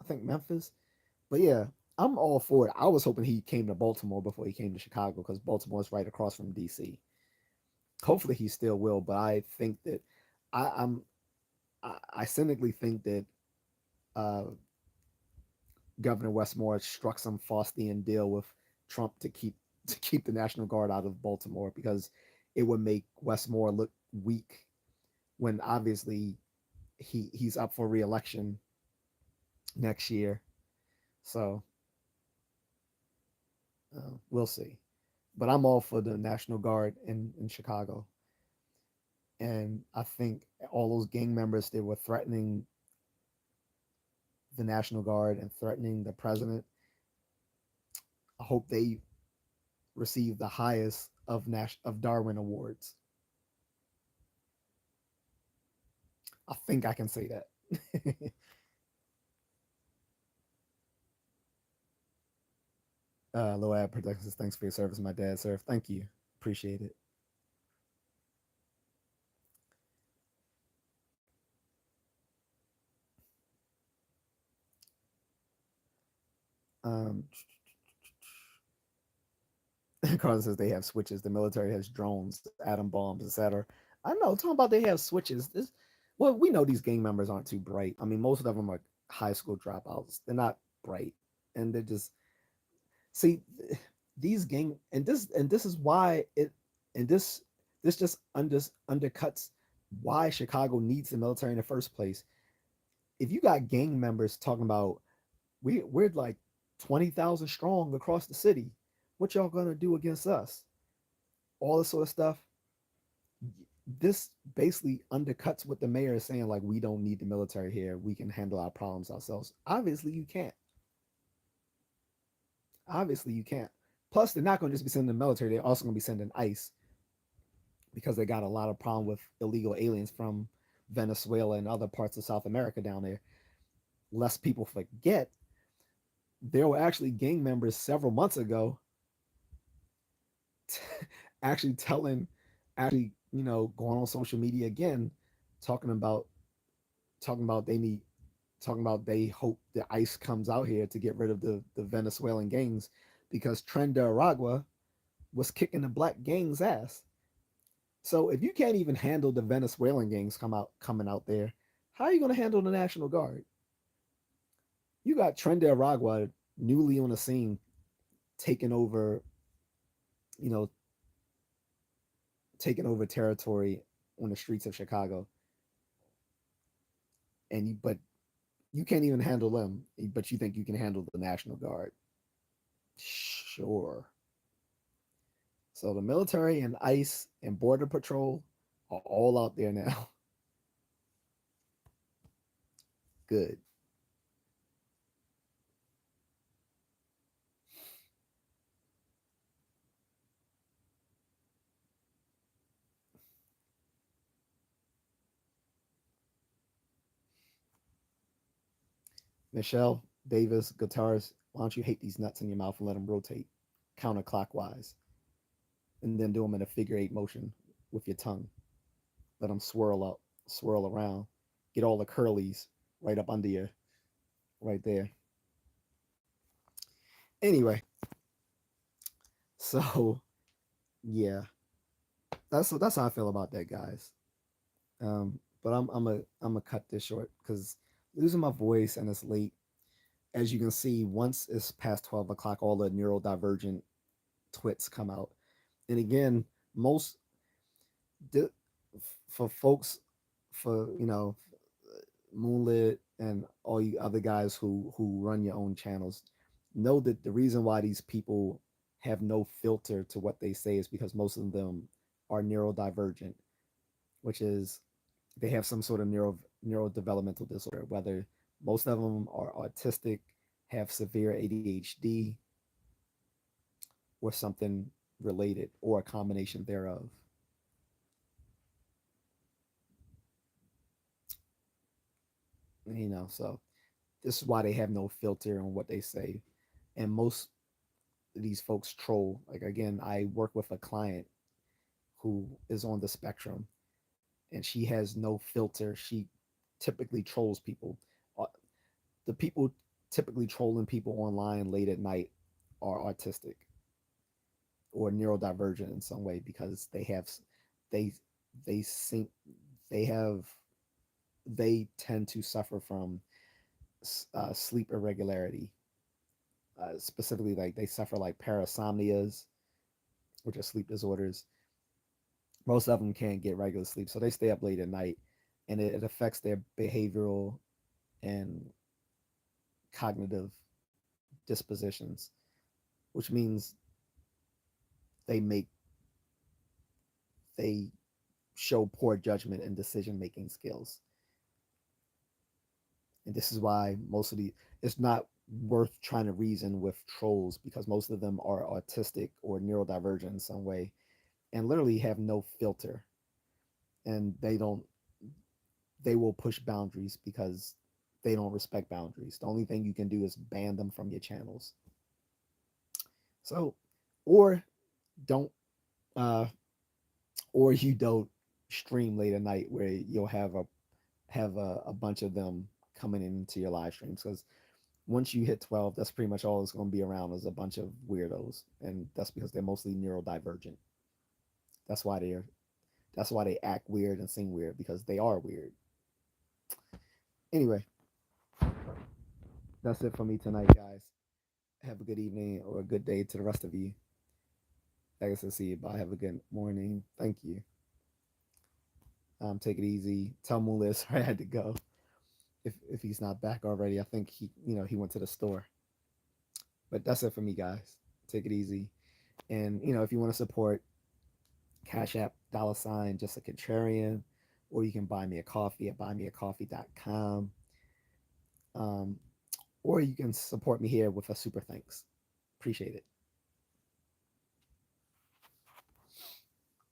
S1: I think Memphis. But yeah, I'm all for it. I was hoping he came to Baltimore before he came to Chicago because Baltimore is right across from DC. Hopefully he still will, but I think that I'm I cynically think that uh, Governor Westmore struck some Faustian deal with Trump to keep the National Guard out of Baltimore because it would make Westmore look weak when obviously he's up for reelection next year. So we'll see. But I'm all for the National Guard in Chicago. And I think all those gang members that were threatening the National Guard and threatening the president, I hope they receive the highest of Darwin awards. I think I can say that. Loab Productions, thanks for your service, my dad, sir. Thank you. Appreciate it. Um, Carlos says they have switches. The military has drones, atom bombs, etc. I know. Talking about they have switches. Well, we know these gang members aren't too bright. I mean, most of them are high school dropouts. They're not bright, and they're just see these gang and this is why it and this just undercuts why Chicago needs the military in the first place. If you got gang members talking about we're like 20,000 strong across the city, what y'all gonna do against us? All this sort of stuff. This basically undercuts what the mayor is saying. Like we don't need the military here. We can handle our problems ourselves. Obviously, you can't. Obviously, you can't. Plus, they're not going to just be sending the military. They're also going to be sending ICE because they got a lot of problem with illegal aliens from Venezuela and other parts of South America down there. Lest people forget, there were actually gang members several months ago actually going on social media again, talking about talking about they need talking about they hope the ICE comes out here to get rid of the Venezuelan gangs because Tren de Aragua was kicking the black gangs ass. So if you can't even handle the Venezuelan gangs coming out there, how are you going to handle the National Guard? You got Tren de Aragua newly on the scene, taking over, you know, taking over territory on the streets of Chicago, and but you can't even handle them, but you think you can handle the National Guard. Sure. So the military and ICE and Border Patrol are all out there now. Good. Michelle Davis, guitarist, why don't you hate these nuts in your mouth and let them rotate counterclockwise, and then do them in a figure eight motion with your tongue. Let them swirl up, swirl around, get all the curlies right up under you, right there. Anyway, so yeah, that's how I feel about that, guys. But I'm a cut this short because losing my voice and it's late. As you can see, once it's past 12 o'clock, all the neurodivergent twits come out. And again, most for folks, for Moonlit and all you other guys who run your own channels, know that the reason why these people have no filter to what they say is because most of them are neurodivergent, which is they have some sort of neurodevelopmental disorder, whether most of them are autistic, have severe ADHD, or something related, or a combination thereof. So this is why they have no filter on what they say. And most of these folks troll. Like, again, I work with a client who is on the spectrum, and she has no filter. She typically trolls people. Uh, The people typically trolling people online late at night are autistic or neurodivergent in some way because they they seem they have they tend to suffer from sleep irregularity. Specifically, like they suffer like parasomnias, which are sleep disorders. Most of them can't get regular sleep, so they stay up late at night, and it affects their behavioral and cognitive dispositions, which means they make they show poor judgment and decision making skills. And this is why most of the it's not worth trying to reason with trolls because most of them are autistic or neurodivergent in some way and literally have no filter, and they will push boundaries because they don't respect boundaries. The only thing you can do is ban them from your channels. So, or don't, uh, or you don't stream late at night where you'll have a bunch of them coming into your live streams because once you hit 12, that's pretty much all it's going to be around is a bunch of weirdos, and that's because they're mostly neurodivergent. That's why they're that's why they act weird and sing weird because they are weird. Anyway, that's it for me tonight, guys. Have a good evening or a good day to the rest of you. I guess I'll see you. Bye. Have a good morning. Thank you. Take it easy. Tell Mulis I had to go. If he's not back already, I think he went to the store. But that's it for me, guys. Take it easy. And if you want to support Cash App $ just a contrarian, or you can buy me a coffee at buymeacoffee.com. Um, or you can support me here with a super thanks. Appreciate it.